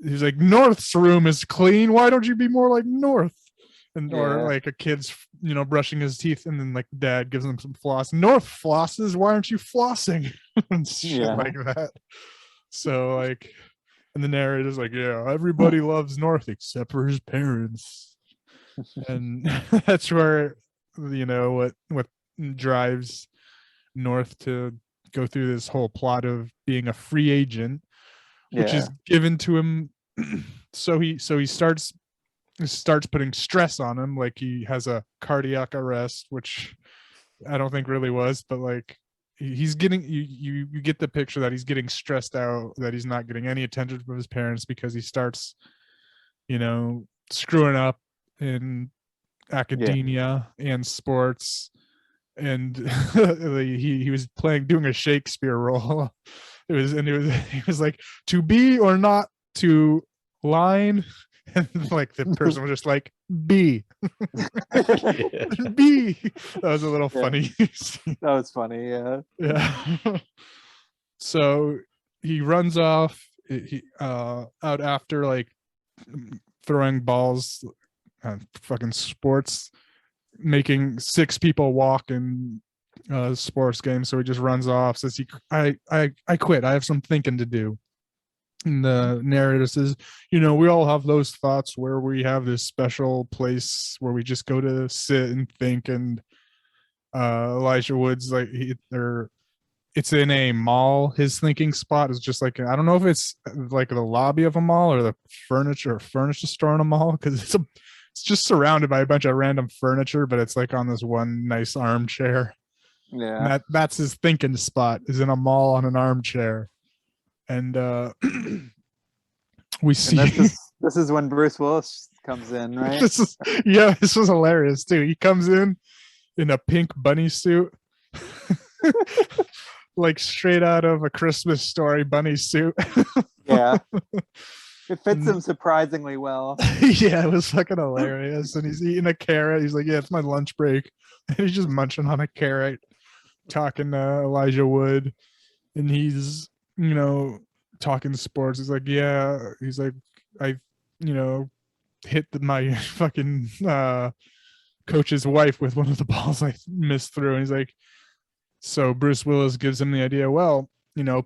he's like, North's room is clean. Why don't you be more like North? And or like a kid's, brushing his teeth, and then like dad gives him some floss. North flosses. Why aren't you flossing? And shit like that. So like, and the narrator's like, yeah, everybody loves North except for his parents. And that's where, what drives North to go through this whole plot of being a free agent, which is given to him. So he starts putting stress on him, like he has a cardiac arrest, which I don't think really was, but like he's getting, you get the picture that he's getting stressed out, that he's not getting any attention from his parents because he starts screwing up in academia and sports, and he was doing a Shakespeare role. He was like, to be or not to line. And like the person was just like, B. B. That was a little funny. That was funny. Yeah. So he runs off out after like throwing balls, fucking sports, making 6 people walk in a sports game. So he just runs off, says I quit. I have some thinking to do. And the narrator says, we all have those thoughts where we have this special place where we just go to sit and think. And Elijah Wood's like, it's in a mall. His thinking spot is just like, I don't know if it's like the lobby of a mall or the furniture store in a mall, because it's just surrounded by a bunch of random furniture, but it's like on this one nice armchair. Yeah. And that's his thinking spot, is in a mall on an armchair. And we see This is when Bruce Willis comes in, right? this was hilarious too. He comes in a pink bunny suit. Like straight out of A Christmas Story bunny suit. Yeah. It fits him surprisingly well. Yeah, it was fucking hilarious. And he's eating a carrot. He's like, yeah, it's my lunch break. And he's just munching on a carrot, talking to Elijah Wood. And he's, talking sports. He's like, yeah. He's like, I, hit my fucking coach's wife with one of the balls I missed through. And he's like, so Bruce Willis gives him the idea, well,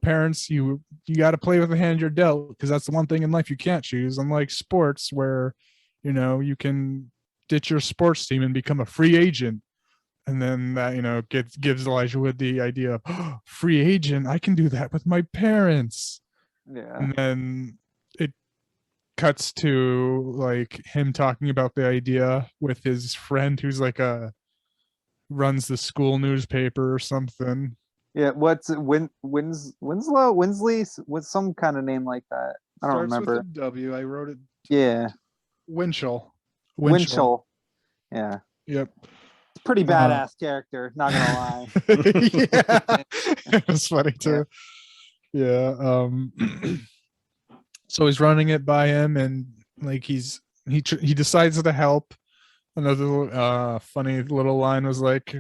parents, you got to play with the hand you're dealt, because that's the one thing in life you can't choose, unlike sports where you can ditch your sports team and become a free agent. And then that gives Elijah Wood the idea of, oh, free agent, I can do that with my parents. Yeah. And then it cuts to like him talking about the idea with his friend who's like runs the school newspaper or something. Yeah, what's Winslow? Winsley? With some kind of name like that. I don't remember. With a W. I wrote it. Yeah. Winchell. Yeah. Yep. It's pretty badass character, not gonna lie. Yeah. It was funny too. Yeah. So he's running it by him, and like he decides to help. Another funny little line was like,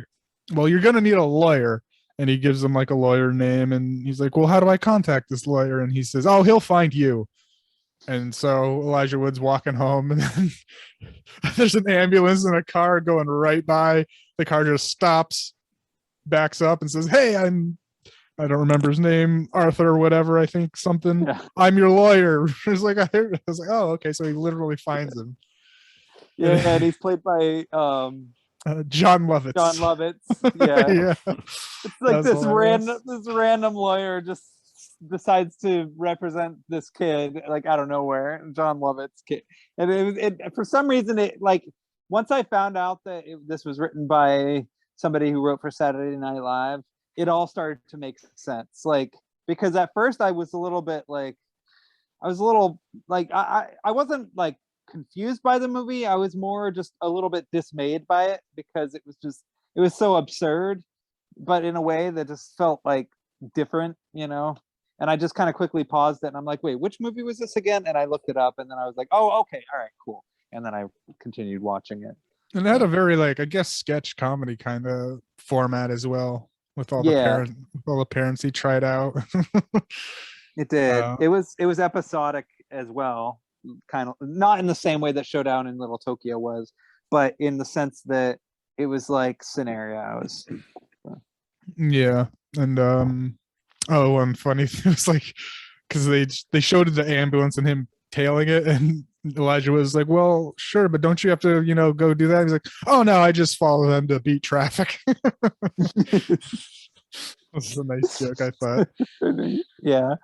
well, you're gonna need a lawyer. And he gives him like a lawyer name, and he's like, well, how do I contact this lawyer? And he says, oh, he'll find you. And so Elijah Wood's walking home, and then there's an ambulance and a car going right by. The car just stops, backs up, and says, hey, I don't remember his name, Arthur or whatever, I think something. Yeah. I'm your lawyer. It's like, I was like, oh, okay. So he literally finds him. Yeah, and he's played by John Lovitz. John Lovitz. Yeah. Yeah. It's like this random lawyer just decides to represent this kid like out of nowhere, John Lovett's kid. And it for some reason, it like once I found out that this was written by somebody who wrote for Saturday Night Live, it all started to make sense. Like, because at first I was a little I wasn't like confused by the movie. I was more just a little bit dismayed by it, because it was so absurd, but in a way that just felt like different, and I just kind of quickly paused it, and I'm like, wait, which movie was this again? And I looked it up, and then I was like, oh, okay, all right, cool. And then I continued watching it. And it had a very like, I guess, sketch comedy kind of format as well, with all the parents he tried out. It did. It was episodic as well, kind of not in the same way that Showdown in Little Tokyo was, but in the sense that it was like scenarios. Yeah. And one funny thing was like, because they showed the ambulance and him tailing it, and Elijah was like, well, sure, but don't you have to go do that? He's like, oh no, I just follow them to beat traffic. This is a nice joke, I thought. Yeah.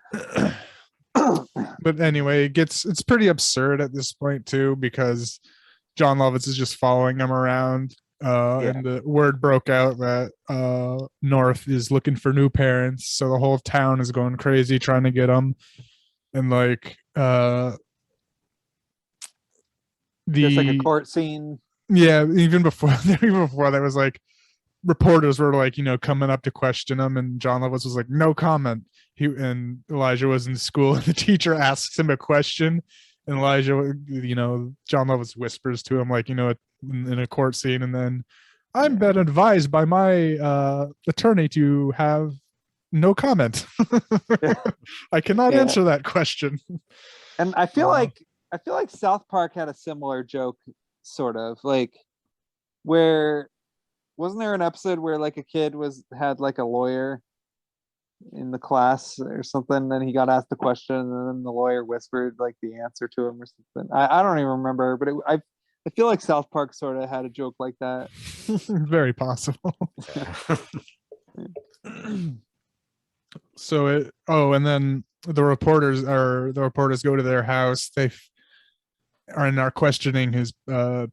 But anyway, it's pretty absurd at this point too, because John Lovitz is just following him around. And the word broke out that North is looking for new parents, so the whole town is going crazy trying to get them. And like there's like a court scene. Yeah, even before that was like reporters were like coming up to question him, and John Lovitz was like, no comment. And Elijah was in school, and the teacher asks him a question, and Elijah, John Lovitz whispers to him like, in a court scene, and then I'm been advised by my attorney to have no comment. I cannot answer that question. And I feel like South Park had a similar joke, sort of like, where wasn't there an episode where like a kid had like a lawyer in the class or something, then he got asked the question, and then the lawyer whispered like the answer to him or something. I don't even remember, but I feel like South Park sort of had a joke like that. Very possible. and then the reporters go to their house. They are questioning his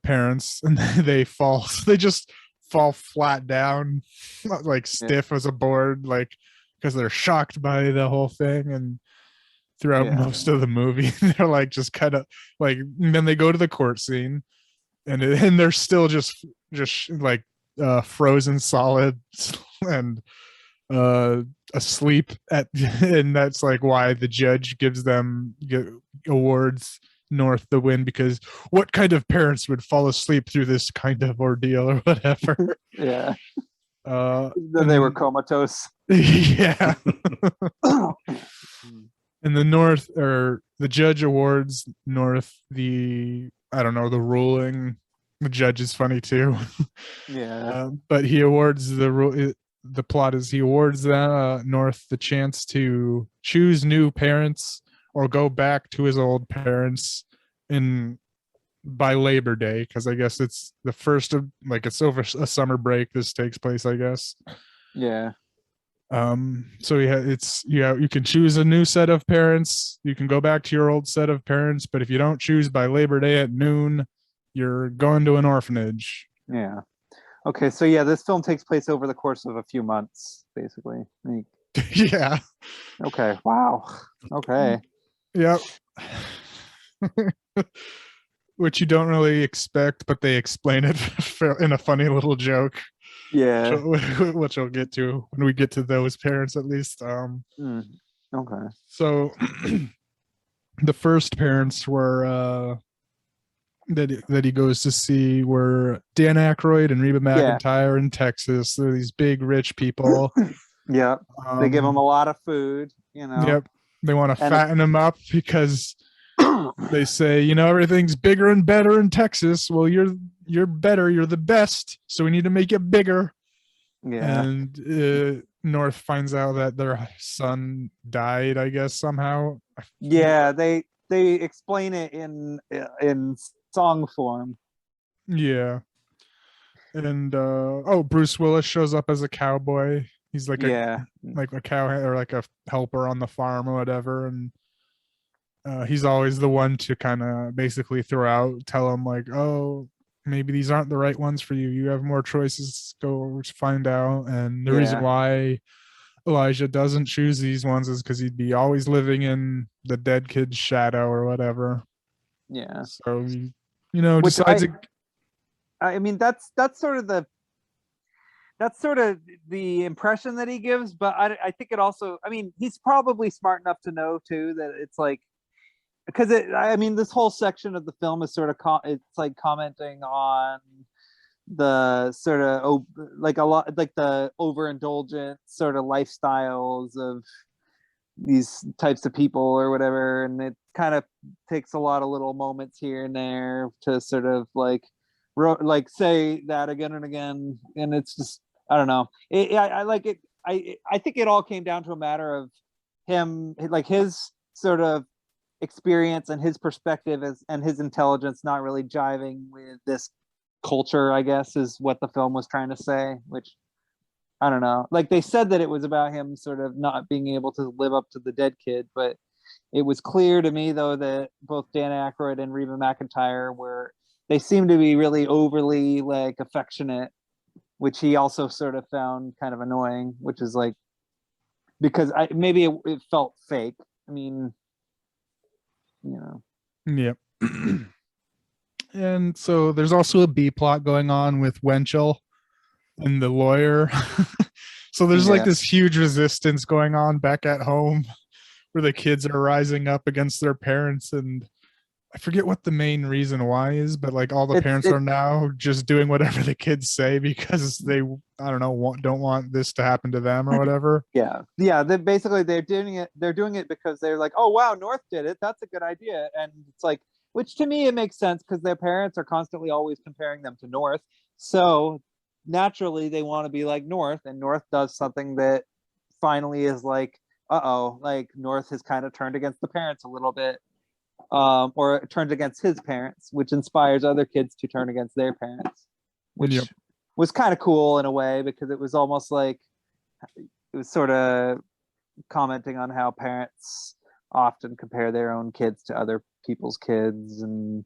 parents, and they just fall flat down, like stiff as a board, like because they're shocked by the whole thing. And throughout most of the movie, they're like just kind of like, and then they go to the court scene, and they're still just like frozen solid and asleep and that's like why the judge gives them awards North the win, because what kind of parents would fall asleep through this kind of ordeal or whatever. Yeah. Then they were comatose. Yeah. And the judge awards North the ruling. The judge is funny too. Yeah. But he awards the plot is he awards North the chance to choose new parents or go back to his old parents by Labor Day, because I guess it's the first of it's over a summer break. This takes place, I guess. Yeah. So you can choose a new set of parents. You can go back to your old set of parents, but if you don't choose by Labor Day at noon, you're going to an orphanage. Yeah. Okay, so yeah, this film takes place over the course of a few months, basically. Yeah. Okay. Wow. Okay. Yep. Which you don't really expect, but they explain it in a funny little joke. Yeah. Which I'll get to when we get to those parents, at least. Okay. So the first parents were that he goes to see were Dan Aykroyd and Reba McEntire in Texas. They're these big rich people. Yeah. They give him a lot of food, Yep. They want to fatten him up because they say, everything's bigger and better in Texas. Well, you're better. You're the best. So we need to make it bigger. Yeah. And North finds out that their son died, I guess, somehow. Yeah. They explain it in song form. Yeah. And Bruce Willis shows up as a cowboy. He's like a cow or like a helper on the farm or whatever, and he's always the one to kind of basically tell him like, oh, maybe these aren't the right ones for you. You have more choices. Go find out. And the reason why Elijah doesn't choose these ones is because he'd be always living in the dead kid's shadow or whatever. Yeah. So he, decides. I mean, that's sort of the impression that he gives, but I think it also, I mean, he's probably smart enough to know too that it's like, because this whole section of the film is sort of it's like commenting on the sort of like a lot like the overindulgent sort of lifestyles of these types of people or whatever, and it kind of takes a lot of little moments here and there to sort of like say that again and again, and it's just, I don't know. I like it. I think it all came down to a matter of him, like his sort of experience and his perspective and his intelligence not really jiving with this culture, I guess, is what the film was trying to say, which I don't know. Like they said that it was about him sort of not being able to live up to the dead kid, but it was clear to me though that both Dan Aykroyd and Reba McEntire they seemed to be really overly like affectionate, which he also sort of found kind of annoying, which is like, because maybe it felt fake. I mean, Yep. And so there's also a B plot going on with Winchell and the lawyer. So there's like this huge resistance going on back at home where the kids are rising up against their parents, and I forget what the main reason why is, but like all the parents are now just doing whatever the kids say because they, I don't know, don't want this to happen to them or whatever. Yeah. They're doing it because they're like, oh wow, North did it. That's a good idea. And it's like, which to me it makes sense because their parents are constantly always comparing them to North. So naturally they want to be like North, and North does something that finally is like, like North has kind of turned against the parents a little bit. Or turned against his parents, which inspires other kids to turn against their parents, which was kind of cool in a way, because it was almost like it was sort of commenting on how parents often compare their own kids to other people's kids, and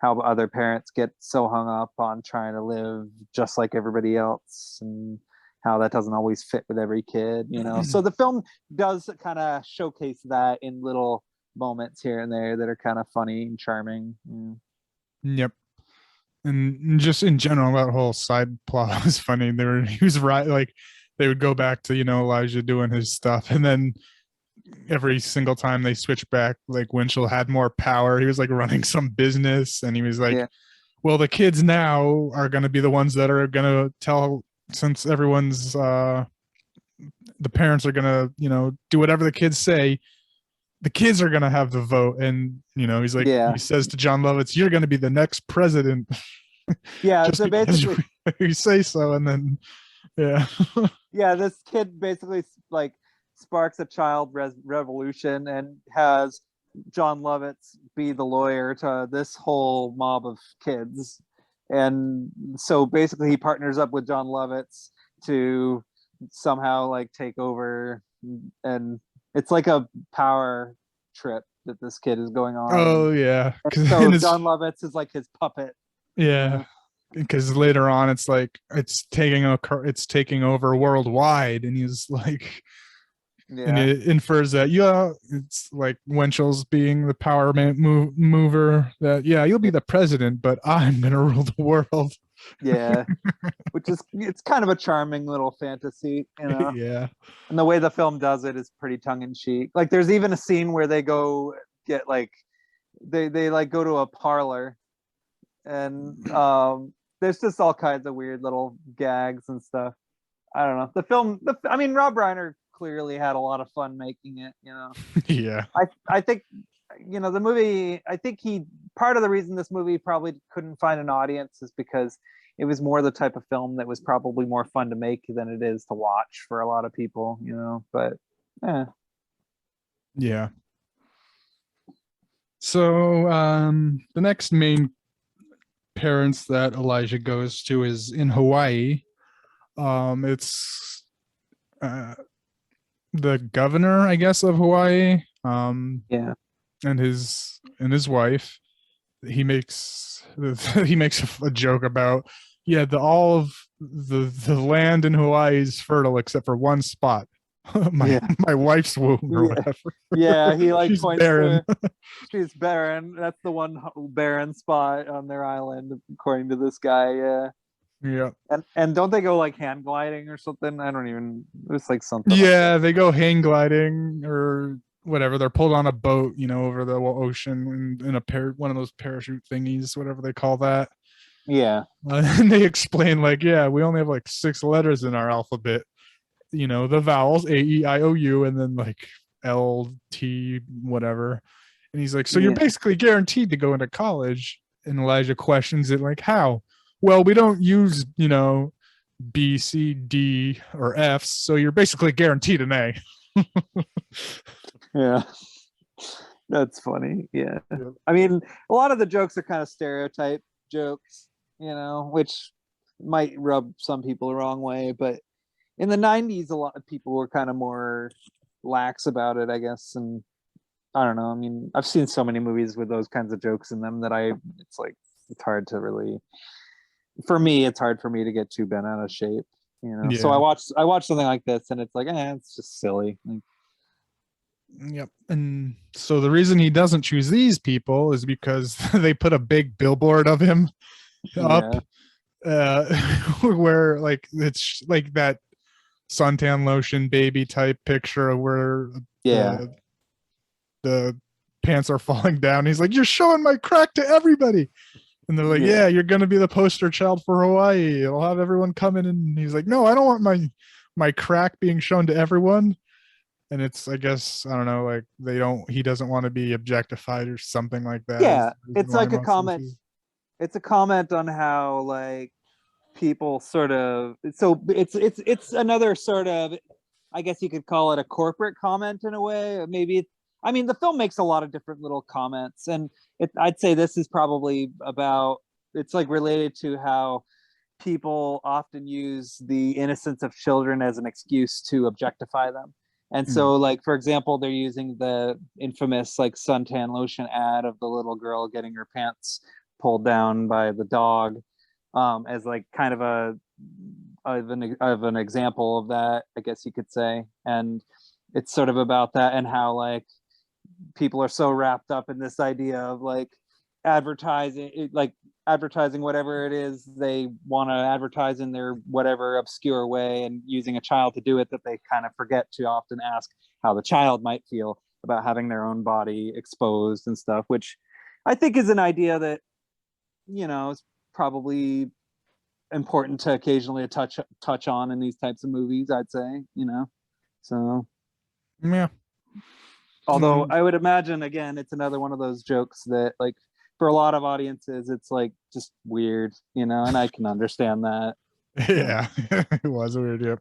how other parents get so hung up on trying to live just like everybody else, and how that doesn't always fit with every kid, you know. So the film does kind of showcase that in little moments here and there that are kind of funny and charming. Yep. And just in general, that whole side plot was funny. He was right, like they would go back to, you know, Elijah doing his stuff, and then every single time they switched back, like Winchell had more power. He was like running some business, and he was like, well, the kids now are going to be the ones that are going to tell, since everyone's the parents are going to, you know, do whatever the kids say, the kids are going to have the vote. And, you know, he's like, he says to John Lovitz, you're going to be the next president. Yeah, so basically you say so. And then yeah, this kid basically like sparks a child revolution and has John Lovitz be the lawyer to this whole mob of kids. And so basically he partners up with John Lovitz to somehow like take over, and it's like a power trip that this kid is going on. Oh yeah. So John Lovitz is like his puppet. Yeah. Because later on it's like it's taking over worldwide, and he's like, and it infers that it's like Winchell's being the power mover, that you'll be the president, but I'm gonna rule the world. Yeah, which is, it's kind of a charming little fantasy, you know. Yeah, and the way the film does it is pretty tongue-in-cheek. Like there's even a scene where they go get like they like go to a parlor, and there's just all kinds of weird little gags and stuff. I don't know. The film, I mean, Rob Reiner clearly had a lot of fun making it, you know. Yeah. I think, you know, the movie, I think part of the reason this movie probably couldn't find an audience is because it was more the type of film that was probably more fun to make than it is to watch for a lot of people, you know. But yeah. So the next main parents that Elijah goes to is in Hawaii. It's the governor, I guess, of Hawaii. And his wife. He makes a joke about all of the land in Hawaii is fertile except for one spot. my wife's womb or whatever. Yeah, he like she's points barren. She's barren. That's the one barren spot on their island, according to this guy. Yeah. And don't they go like hand gliding or something? I don't even. It was like something. Yeah, they go hang gliding or whatever. They're pulled on a boat, you know, over the ocean in one of those parachute thingies, whatever they call that. Yeah. And they explain like, we only have like 6 letters in our alphabet. You know, the vowels A-E-I-O-U, and then like L-T whatever. And he's like, so you're basically guaranteed to go into college. And Elijah questions it like, how? Well, we don't use, you know, B, C, D, or F's, so you're basically guaranteed an A. Yeah. That's funny. Yeah. I mean, a lot of the jokes are kind of stereotype jokes, you know, which might rub some people the wrong way, but in the 90s, a lot of people were kind of more lax about it, I guess. And I don't know. I mean, I've seen so many movies with those kinds of jokes in them that it's hard to really, for me, it's hard for me to get too bent out of shape, you know? So I watch something like this and it's like, it's just silly. Yep. And so the reason he doesn't choose these people is because they put a big billboard of him up where like, it's like that suntan lotion baby type picture of where the pants are falling down. He's like, you're showing my crack to everybody. And they're like, you're going to be the poster child for Hawaii. It'll have everyone come in. And he's like, no, I don't want my crack being shown to everyone. And it's, I guess, I don't know, like he doesn't want to be objectified or something like that. Yeah. It's like a comment. It's a comment on how like people sort of, so it's another sort of, I guess you could call it a corporate comment in a way. Maybe I mean, the film makes a lot of different little comments, and I'd say this is probably about, it's like related to how people often use the innocence of children as an excuse to objectify them. And so, like, for example, they're using the infamous like suntan lotion ad of the little girl getting her pants pulled down by the dog, as like kind of of an example of that, I guess you could say. And it's sort of about that, and how like people are so wrapped up in this idea of like advertising whatever it is they want to advertise in their whatever obscure way, and using a child to do it, that they kind of forget to often ask how the child might feel about having their own body exposed and stuff, which I think is an idea that, is probably important to occasionally touch on in these types of movies, I'd say. So Yeah. although I would imagine, again, it's another one of those jokes that like for a lot of audiences it's like just weird, and I can understand that. Yeah, it was weird. Yep.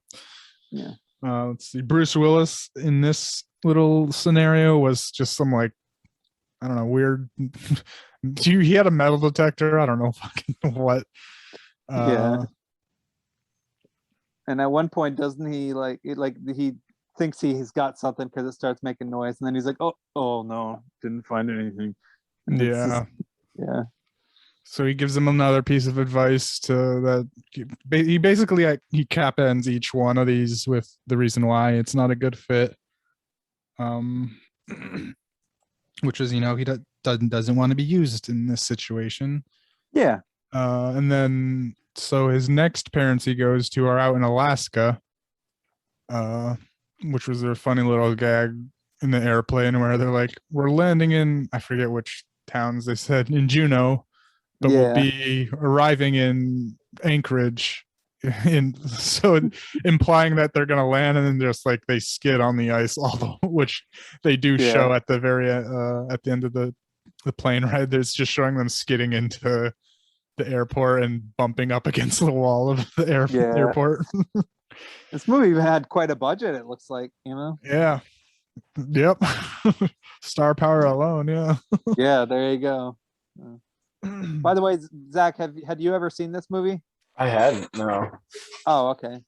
Yeah. Let's see. Bruce Willis in this little scenario was just some like, I don't know, weird. He had a metal detector. I don't know fucking what. Yeah. And at one point, doesn't he he thinks he's got something because it starts making noise, and then he's like, oh no, didn't find anything. And it's Yeah. yeah. So he gives him another piece of advice to that. He basically he cap ends each one of these with the reason why it's not a good fit. Which is, he doesn't want to be used in this situation. Yeah. And then so his next parents he goes to are out in Alaska, which was their funny little gag in the airplane where they're like, we're landing in, I forget which towns they said, in Juneau, but we'll be arriving in Anchorage. So implying that they're gonna land, and then just like they skid on the ice, which they do show at the very at the end of the plane ride. There's just showing them skidding into the airport and bumping up against the wall of the airport. This movie had quite a budget, it looks like, Yeah. Yep. Star power alone. Yeah. Yeah, there you go. By the way, Zach, had you ever seen this movie? I hadn't. No. Oh, okay.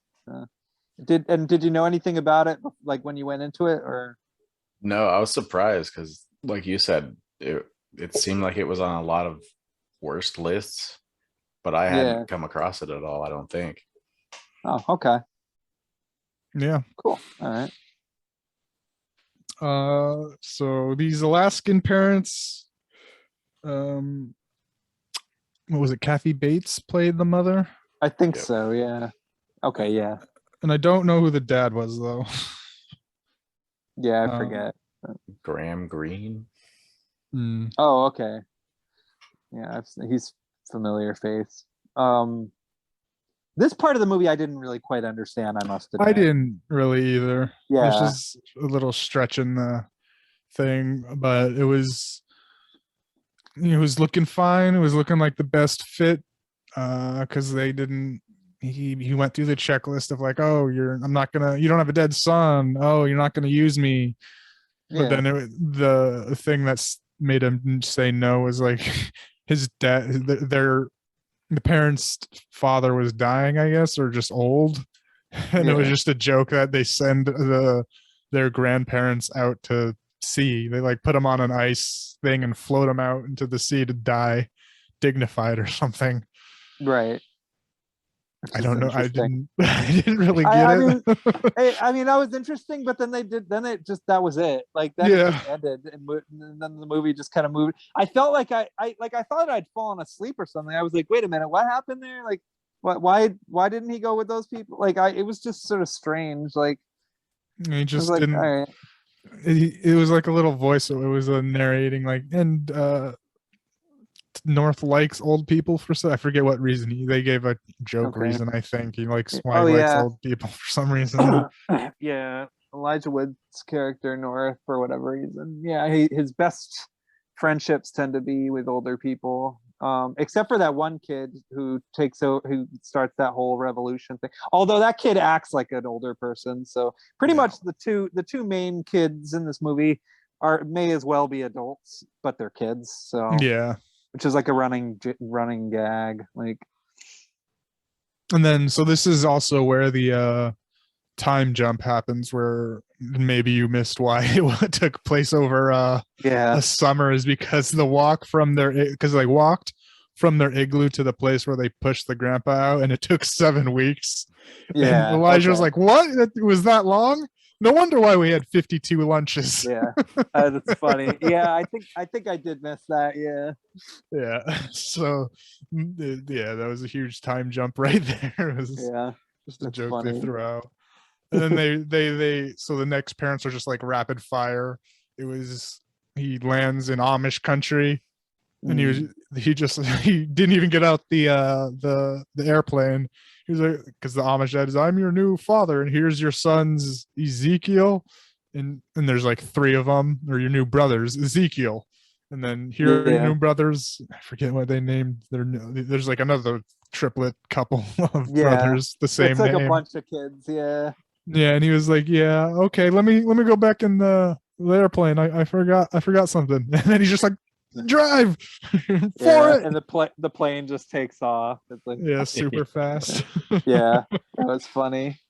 Did you know anything about it like when you went into it, or? No, I was surprised because, like you said, it seemed like it was on a lot of worst lists, but I hadn't come across it at all, I don't think. Oh, okay. Yeah. Cool. All right. So these Alaskan parents, what was it? Kathy Bates played the mother. I think so. Yeah. Okay. Yeah. And I don't know who the dad was though. Yeah, I forget. Graham Greene. Oh, okay. Yeah, he's familiar face. This part of the movie I didn't really quite understand, I must admit. I didn't really either. Yeah. It's just a little stretch in the thing, but it was looking fine. It was looking like the best fit, because they didn't. He went through the checklist of like, oh, you don't have a dead son. Oh, you're not gonna use me. But then the thing that's made him say no was like his dad. The parents' father was dying, I guess, or just old, and it was just a joke that they send their grandparents out to sea. They like put them on an ice thing and float them out into the sea to die dignified or something. Right. I don't know. I didn't really get it. I mean, that was interesting, but then that was it. Like that just ended, and then the movie just kind of moved. I felt like I thought I'd fallen asleep or something. I was like, wait a minute, what happened there? Like, why didn't he go with those people? Like, it was just sort of strange. Like, he just like, didn't. All right. It was like a little voice. So it was a narrating, like, and North likes old people for I forget what reason. They gave a joke reason. I think he likes why he likes old people for some reason. Yeah, Elijah Wood's character North, for whatever reason. Yeah, his best friendships tend to be with older people, except for that one kid who starts that whole revolution thing. Although that kid acts like an older person, so pretty much the two main kids in this movie may as well be adults, but they're kids. So yeah. Which is like a running gag, like. And then, so this is also where the time jump happens where maybe you missed why it took place over Yeah. a summer, is because the walk from their, because they walked from their igloo to the place where they pushed the grandpa out, and it took 7 weeks. Yeah. And Elijah was okay. like, "What? It was that long? No wonder why we had 52 lunches." Yeah. That's funny. Yeah, I think I did miss that. Yeah. Yeah. So, yeah, that was a huge time jump right there. It was Yeah. just a That's joke funny. they threw out. And then they so the next parents are just like rapid fire. It was, he lands in Amish country, and he just he didn't even get out the airplane. He was like, because the Amish dad is, "I'm your new father, and here's your sons Ezekiel," and there's like 3 of them, or your new brothers Ezekiel, and then here are your new brothers. I forget what they named there's like another triplet couple of brothers, the same It's like name. a bunch of kids. Yeah. Yeah, and he was like, "Yeah, okay, let me go back in the airplane. I forgot something." And then he's just like, "Drive for it." And the plane just takes off. It's like, Yeah, super fast. yeah, that was funny.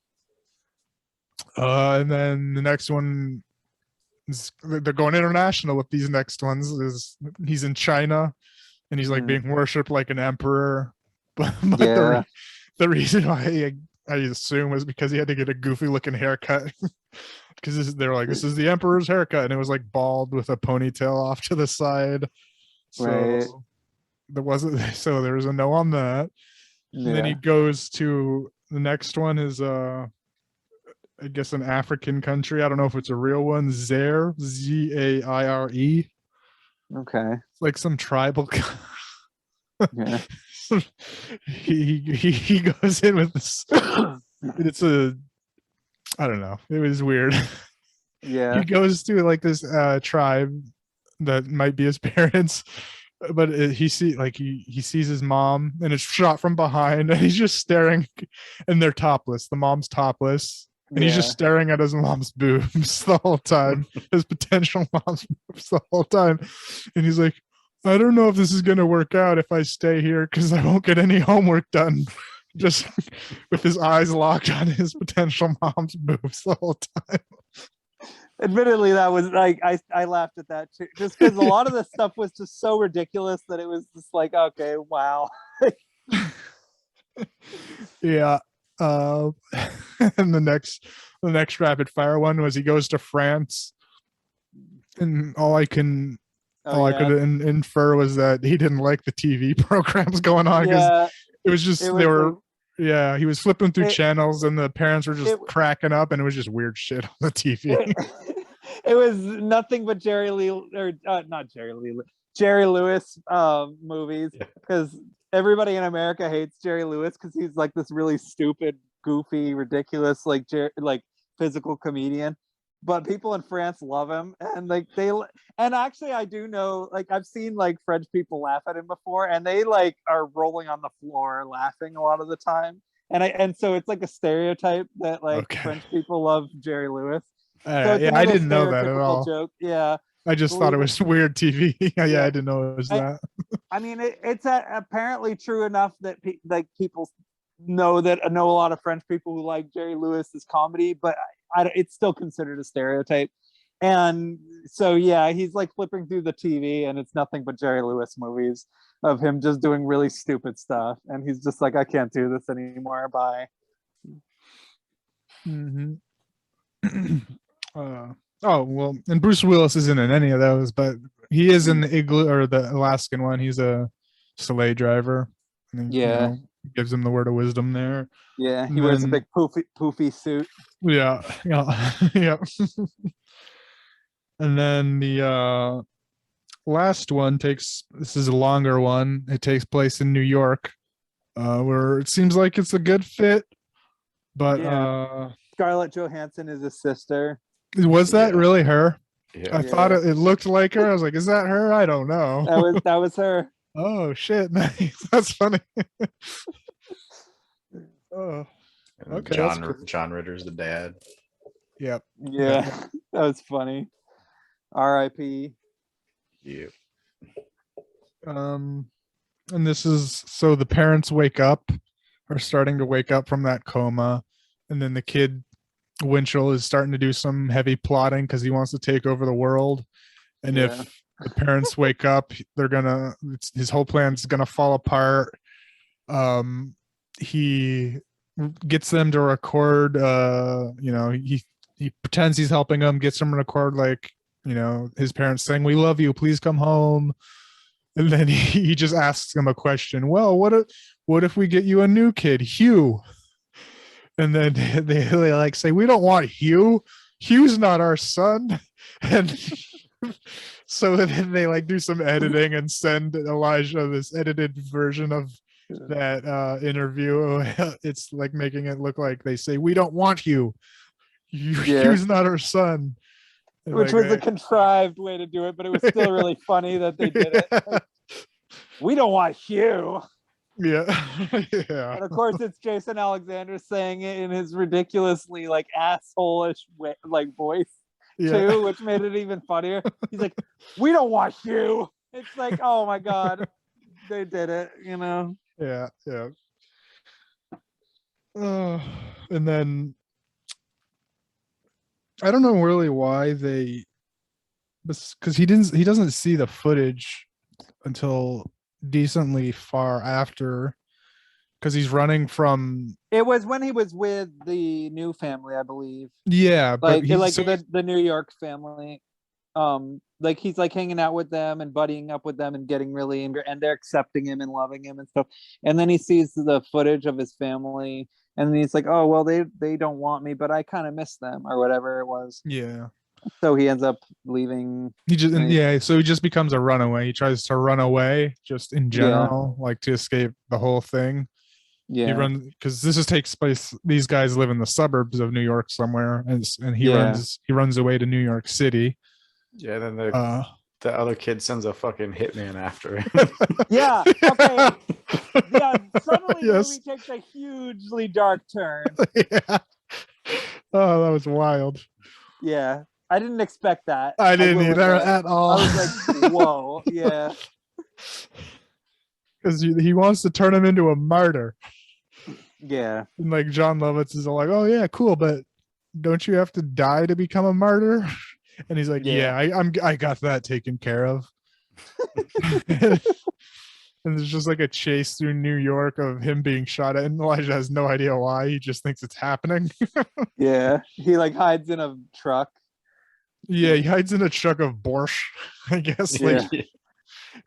And then the next one is, they're going international with these next ones. Is he's in China, and he's like being worshipped like an emperor. But Yeah. the reason why I assume was because he had to get a goofy looking haircut. Because they're like, "This is the emperor's haircut," and it was like bald with a ponytail off to the side. So Right. there wasn't. So there was a no on that. And then he goes to the next one is I guess an African country. I don't know if it's a real one. Zaire, Zaire. Okay. It's like some tribal. Yeah. He goes in with this. It's a, I don't know. It was weird. Yeah. He goes to like this tribe that might be his parents, but he sees his mom, and it's shot from behind, and he's just staring, and they're topless. The mom's topless, and he's just staring at his mom's boobs the whole time, his potential mom's boobs the whole time, and he's like, "I don't know if this is gonna work out if I stay here, because I won't get any homework done." Just with his eyes locked on his potential mom's boobs the whole time. Admittedly, that was like I laughed at that too, just because a lot of the stuff was just so ridiculous that it was just like, okay, wow. Yeah. And the next rapid fire one was he goes to France, and all I could infer was that he didn't like the TV programs going on, because it was just he was flipping through channels, and the parents were just cracking up, and it was just weird shit on the TV. It was nothing but Jerry Lewis movies, because everybody in America hates Jerry Lewis because he's like this really stupid, goofy, ridiculous, like physical comedian. But people in France love him, and actually I do know, like, I've seen like French people laugh at him before, and they like are rolling on the floor laughing a lot of the time. And so it's like a stereotype that like French people love Jerry Lewis. So I didn't know that at all. Joke. Yeah. I just thought it was weird TV. I didn't know it was that. I mean, it's apparently true enough that people know a lot of French people who like Jerry Lewis's comedy, but it's still considered a stereotype. And so he's like flipping through the TV, and it's nothing but Jerry Lewis movies of him just doing really stupid stuff, and he's just like, I can't do this anymore. Bye. Mm-hmm. Oh well, and Bruce Willis isn't in any of those, but he is in the Igloo, or the Alaskan one. He's a sleigh driver. Gives him the word of wisdom there. Yeah, he wears a big poofy suit. Yeah. Yeah. And then the last one this is a longer one. It takes place in New York, where it seems like it's a good fit, but Scarlett Johansson is his sister. Was that really her? Yeah. I thought it looked like her. I was like, is that her? I don't know. That was her. Oh shit, nice. That's funny. Oh, okay. John Ritter's the dad. Yep. Yeah, that was funny. R.I.P. Yep. And this is, so the parents are starting to wake up from that coma, and then the kid Winchell is starting to do some heavy plotting because he wants to take over the world. And Yeah. if the parents wake up, his whole plan's gonna fall apart. He gets them to record. He pretends he's helping them, gets them to record like his parents saying, "We love you, please come home." And then he just asks them a question. Well, what if we get you a new kid, Hugh? And then they like say, "We don't want Hugh. Hugh's not our son." And so then they like do some editing and send Elijah this edited version of that interview. It's like making it look like they say, "We don't want Hugh. Hugh's not our son." And Which like, was a contrived way to do it, but it was still really funny that they did it. Like, we don't want Hugh. yeah. Yeah. And of course, it's Jason Alexander saying it in his ridiculously like asshole-ish way, like voice too, which made it even funnier. He's like, "We don't want Hugh." It's like, oh my god, they did it, Yeah. And then I don't know really why because he doesn't see the footage until decently far after, because he's running from. It was when he was with the new family, I believe. Yeah, but the New York family. Like he's like hanging out with them and buddying up with them and getting really angry, and they're accepting him and loving him and stuff. And then he sees the footage of his family, and he's like, "Oh well, they don't want me, but I kind of miss them," or whatever it was. Yeah. So he ends up leaving. So he just becomes a runaway. He tries to run away just in general, like to escape the whole thing. Yeah. He runs because takes place. These guys live in the suburbs of New York somewhere, and he runs away to New York City. Yeah, then the other kid sends a fucking hitman after him. Yeah. Okay. Yeah. Suddenly the movie takes a hugely dark turn. Yeah. Oh, that was wild. Yeah. I didn't expect that. I didn't either at all. I was like, whoa. Yeah. Because he wants to turn him into a martyr. Yeah. And like John Lovitz is all like, "Oh yeah, cool, but don't you have to die to become a martyr?" And he's like, "Yeah, I got that taken care of." And there's just like a chase through New York of him being shot at, and Elijah has no idea why. He just thinks it's happening. Yeah, he like hides in a truck. Yeah, he hides in a truck of borscht, I guess. Yeah.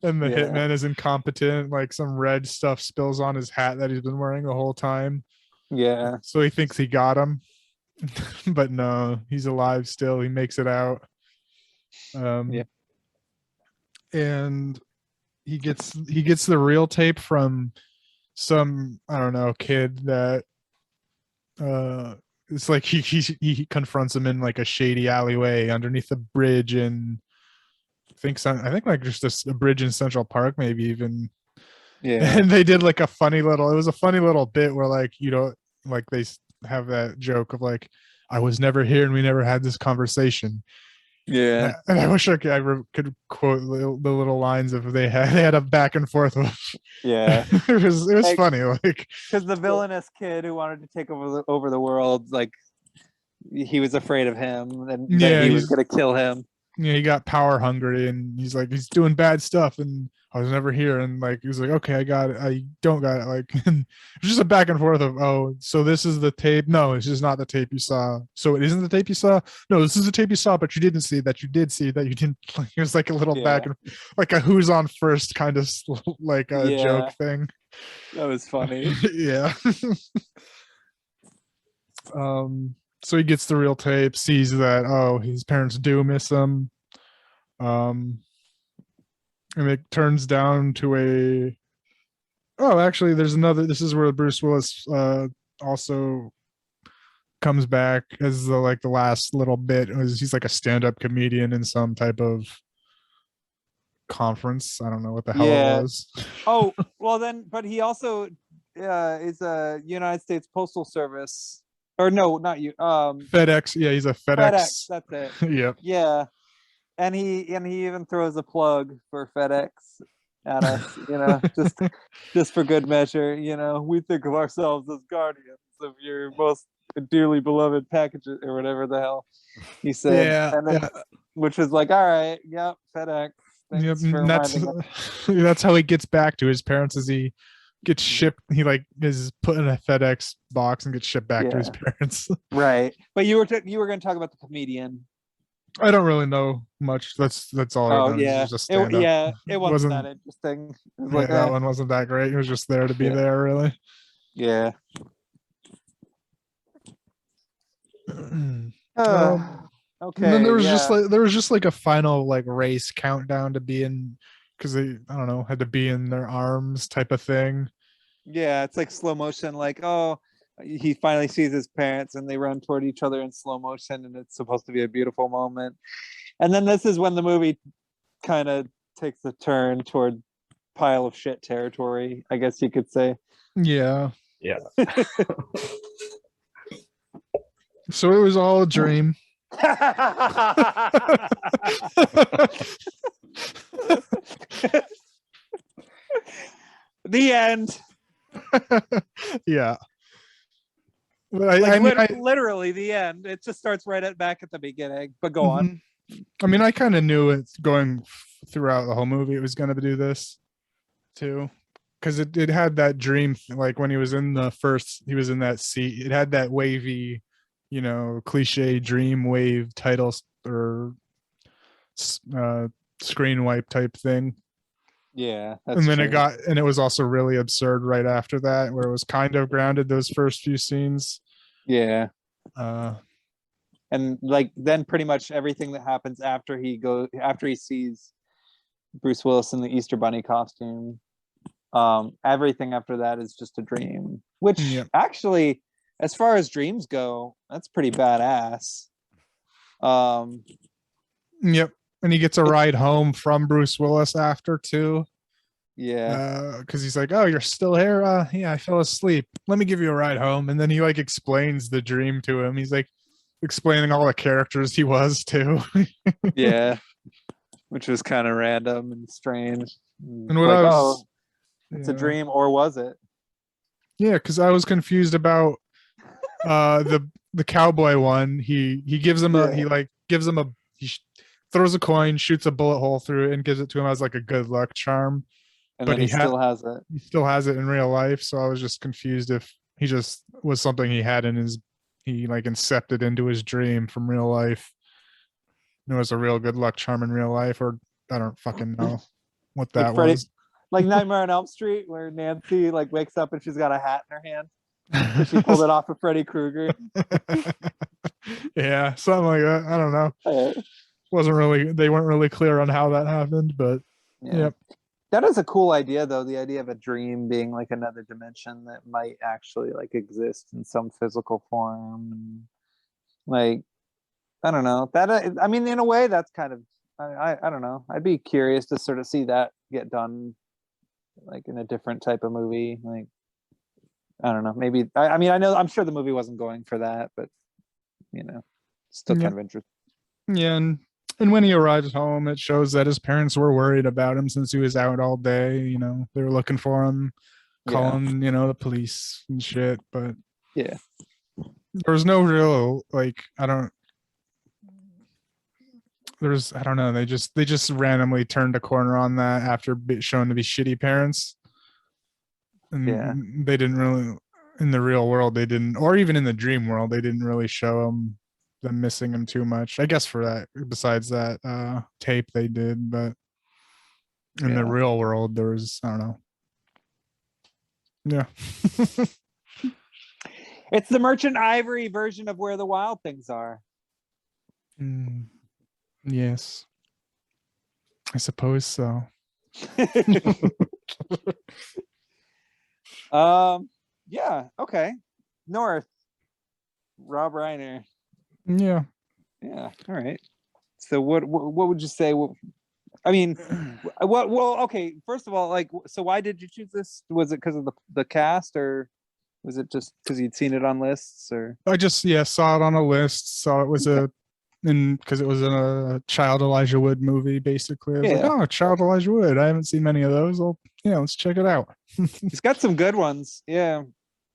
And the hitman is incompetent. Like some red stuff spills on his hat that he's been wearing the whole time. Yeah. So he thinks he got him. But no, he's alive still. He makes it out. And he gets the real tape from some, I don't know, kid that it's like he confronts him in like a shady alleyway underneath a bridge in I think like just a bridge in Central Park, maybe even. Yeah. And they did like it was a funny little bit where like, like they have that joke of like, "I was never here and we never had this conversation." Yeah. And I wish I could quote the little lines of they had a back and forth. Yeah. It was like, funny, like because the villainous kid who wanted to take over the world, like he was afraid of him, and he was gonna kill him. Yeah, he got power hungry, and he's like, he's doing bad stuff, and I was never here, and like he was like, "Okay, I got it. I don't got it." Like, and it's just a back and forth of, "Oh, so this is the tape? No, it's just not the tape you saw. So it isn't the tape you saw? No, this is the tape you saw, but you didn't see that. You did see that. You didn't." Like, it was like a little back and like a who's on first kind of like a joke thing. That was funny. Yeah. So he gets the real tape, sees that, oh, his parents do miss him. And it turns down to actually there's another, this is where Bruce Willis also comes back as the last little bit. He's like a stand-up comedian in some type of conference. I don't know what the hell it was. Oh, well then, but he also is a United States Postal Service. Or no, not you. FedEx. Yeah, he's a FedEx. That's it. Yep. Yeah, and he even throws a plug for FedEx at us. Just for good measure. We think of ourselves as guardians of your most a dearly beloved package or whatever the hell he said. Yeah, And then, yeah. which was like, all right, yep, FedEx. Yep, Thanks for and that's reminding us. that's how he gets back to his parents. As he gets shipped, he like is put in a FedEx box and gets shipped back to his Yeah. parents. Right. But you were going to talk about the comedian. I don't really know much. That's all I Oh know. He's yeah. just a stand up. Yeah, it wasn't that interesting. It was Yeah, like, that one wasn't that great. He was just there to be Yeah. there, really. yeah. Okay. And then there was yeah. just like a final like race countdown to be in, because they, I don't know, had to be in their arms type of thing. Yeah, it's like slow motion, like, oh, he finally sees his parents and they run toward each other in slow motion, and it's supposed to be a beautiful moment. And then this is when the movie kind of takes a turn toward pile of shit territory, I guess you could say. Yeah. Yeah. So it was all a dream. The end. Yeah. But Like, I mean, literally the end. It just starts right back at the beginning. But go on. I mean, I kind of knew it going throughout the whole movie. It was going to do this too, because it had that dream, like when he was in he was in that seat. It had that wavy, cliche dream wave title or screen wipe type thing. Yeah, that's And then true. it was also really absurd right after that, where it was kind of grounded those first few scenes. Yeah. Uh, And like then pretty much everything that happens after he sees Bruce Willis in the Easter Bunny costume, everything after that is just a dream. Which actually, as far as dreams go, that's pretty badass. Yep. And he gets a ride home from Bruce Willis after too. Yeah. Because he's like, "Oh, you're still here? Yeah, I fell asleep. Let me give you a ride home." And then he like explains the dream to him. He's like explaining all the characters he was too. Yeah. Which was kind of random and strange. And what like, I was, it's a dream, or was it? Yeah, because I was confused about the cowboy one. He gives him he throws a coin, shoots a bullet hole through it, and gives it to him as like a good luck charm. And But then he still has it. He still has it in real life. So I was just confused if he just was something he had he like incepted into his dream from real life. It was a real good luck charm in real life, or I don't fucking know what that was. Like Nightmare on Elm Street, where Nancy like wakes up and she's got a hat in her hand. So she pulled it off of Freddy Krueger. Yeah, something like that. I don't know. They weren't really clear on how that happened, but yep. That is a cool idea, though. The idea of a dream being like another dimension that might actually like exist in some physical form. And, like, I don't know. That I mean, in a way, that's kind of I don't know. I'd be curious to sort of see that get done, like in a different type of movie. Like, I don't know. Maybe I mean, I'm sure the movie wasn't going for that, but still kind of interesting. Yeah, and when he arrives home, it shows that his parents were worried about him since he was out all day. They were looking for him, calling, the police and shit. But yeah, there was no real I don't know. They just randomly turned a corner on that after being shown to be shitty parents. And they didn't really, in the real world, they didn't, or even in the dream world, they didn't really show them missing him too much. I guess for that, besides that tape they did, but in the real world, there was, I don't know. Yeah. It's the Merchant Ivory version of Where the Wild Things Are. Yes. I suppose so. Yeah, okay. North. Rob Reiner. Yeah. All right. So what would you say? I mean, well, okay. First of all, so why did you choose this? Was it because of the cast, or was it just because you'd seen it on lists? Or I just saw it on a list. Saw it was because it was a Child Elijah Wood movie. Basically, I was like, oh, Child Elijah Wood. I haven't seen many of those. Well, let's check it out. He's got some good ones. Yeah,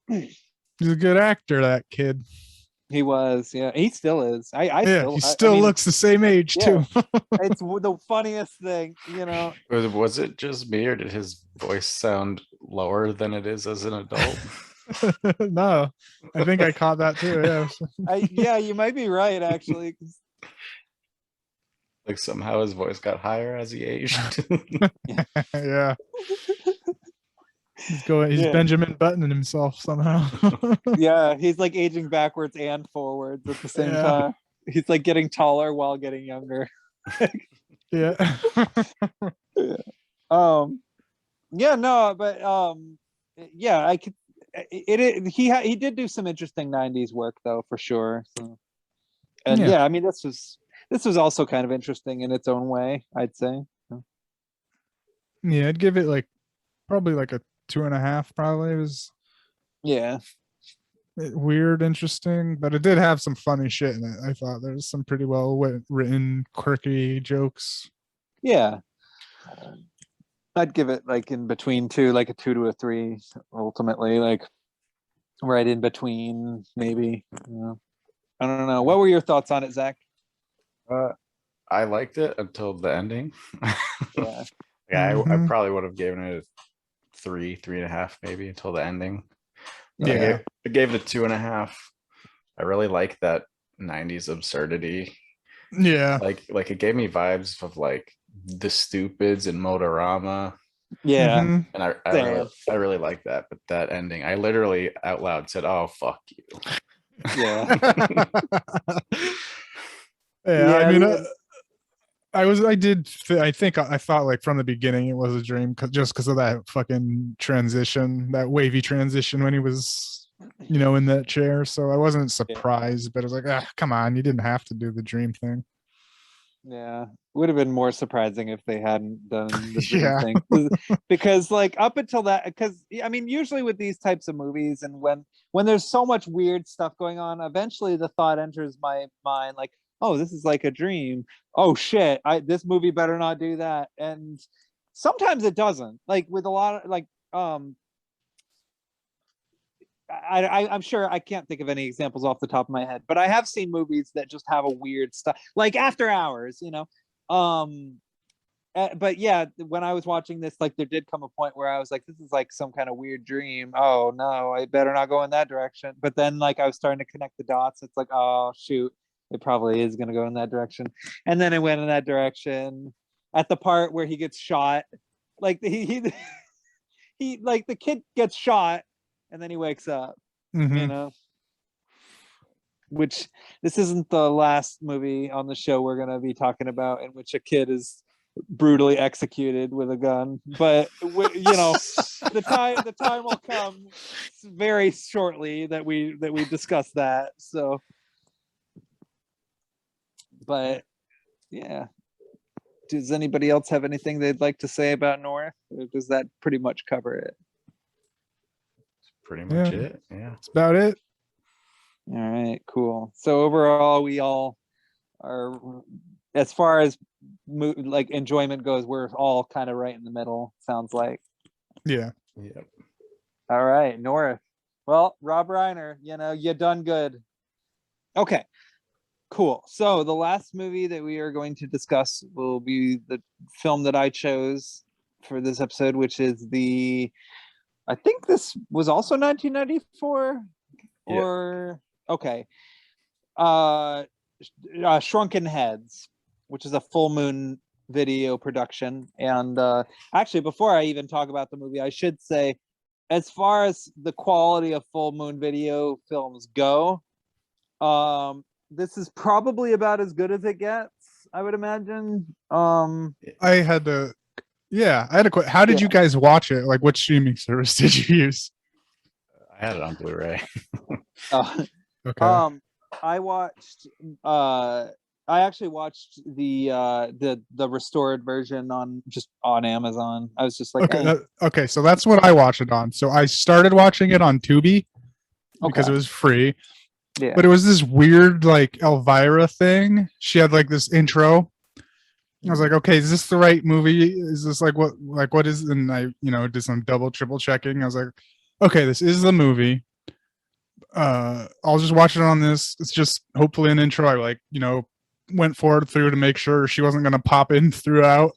he's a good actor. That kid. He was, yeah. He still is. I Yeah, still, he I still mean, looks the same age yeah. too. It's the funniest thing, you know. Was it just me, or did his voice sound lower than it is as an adult? No, I think I caught that too. Yeah. Yeah, you might be right actually. 'Cause- Like somehow his voice got higher as he aged. Yeah. He's Yeah. Benjamin Buttoning himself somehow. Yeah, he's like aging backwards and forwards at the same Yeah. time. He's like getting taller while getting younger. Yeah. Um, yeah, no, but yeah, I could. He did do some interesting '90s work though, for sure. So, and Yeah. yeah, I mean, this was also kind of interesting in its own way, I'd say. Yeah, I'd give it like probably like a 2.5. Probably. It was Yeah, weird, interesting, but it did have some funny shit in it. I thought there's some pretty well written, quirky jokes. yeah. I'd give it like in between two, like a 2 to a 3, ultimately, like right in between, maybe. You know. I don't know. What were your thoughts on it, Zach? I liked it until the ending. Yeah. Yeah, I Mhm. probably would have given it a 3.5, maybe until the ending. But Yeah. I gave it a 2.5. I really like that 90s absurdity. Yeah. Like it gave me vibes of like the Stupids and Motorama. Yeah. Mhm. And Same. I really like that. But that ending, I literally out loud said, "Oh, fuck you." Yeah. Yeah, I Yeah. mean, I thought like from the beginning it was a dream, just because of that fucking transition, that wavy transition when he was, in that chair. So I wasn't surprised, but I was like, come on, you didn't have to do the dream thing. Yeah. Would have been more surprising if they hadn't done the dream Yeah. thing. Because like up until that, because I mean, usually with these types of movies and when there's so much weird stuff going on, eventually the thought enters my mind like, oh, this is like a dream. Oh shit, this movie better not do that. And sometimes it doesn't. Like with a lot of like I'm sure I can't think of any examples off the top of my head, but I have seen movies that just have a weird stuff, like After Hours, you know. But yeah, when I was watching this, like there did come a point where I was like, this is like some kind of weird dream. Oh no, I better not go in that direction. But then like I was starting to connect the dots. It's like, oh shoot, it probably is going to go in that direction. And then it went in that direction at the part where he gets shot. Like he like the kid gets shot and then he wakes up, you Mhm. know. Which this isn't the last movie on the show we're going to be talking about in which a kid is brutally executed with a gun, but the time will come very shortly that we discuss that. So, but yeah, does anybody else have anything they'd like to say about North, or does that pretty much cover it? Pretty much Yeah. it. Yeah. That's about it. All right, cool. So overall, we all are, as far as like enjoyment goes, we're all kind of right in the middle, sounds like. Yeah. Yep. All right, North. Well, Rob Reiner, you done good. Okay, cool. So the last movie that we are going to discuss will be the film that I chose for this episode, which is I think this was also 1994 or okay. Shrunken Heads, which is a Full Moon video production. And actually, before I even talk about the movie, I should say, as far as the quality of Full Moon video films go, this is probably about as good as it gets, I would imagine. I had to. Yeah, I had a question. How did you guys watch it? Like, what streaming service did you use? I had it on Blu-ray. Okay. I watched. I actually watched the restored version on Amazon. I was just like, Okay. Okay. So that's what I watched it on. So I started watching it on Tubi because Okay. it was free. Yeah. But it was this weird like Elvira thing. She had like this intro. I was like, okay, is this the right movie? Is this like what is? And I, did some double, triple checking. I was like, okay, this is the movie. I'll just watch it on this. It's just hopefully an intro. I went forward through to make sure she wasn't gonna pop in throughout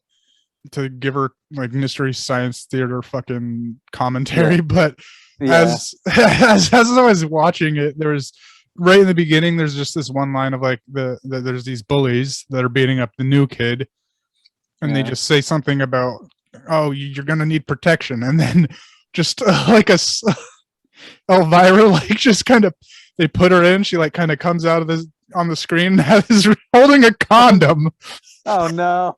to give her like mystery science theater fucking commentary. Yeah. But Yeah. as I was watching it, there was right in the beginning, there's just this one line of like there's these bullies that are beating up the new kid, and they Yeah. just say something about, oh, you're gonna need protection, and then just Elvira like just kind of, they put her in, she like kind of comes out of this on the screen is holding a condom, Oh no.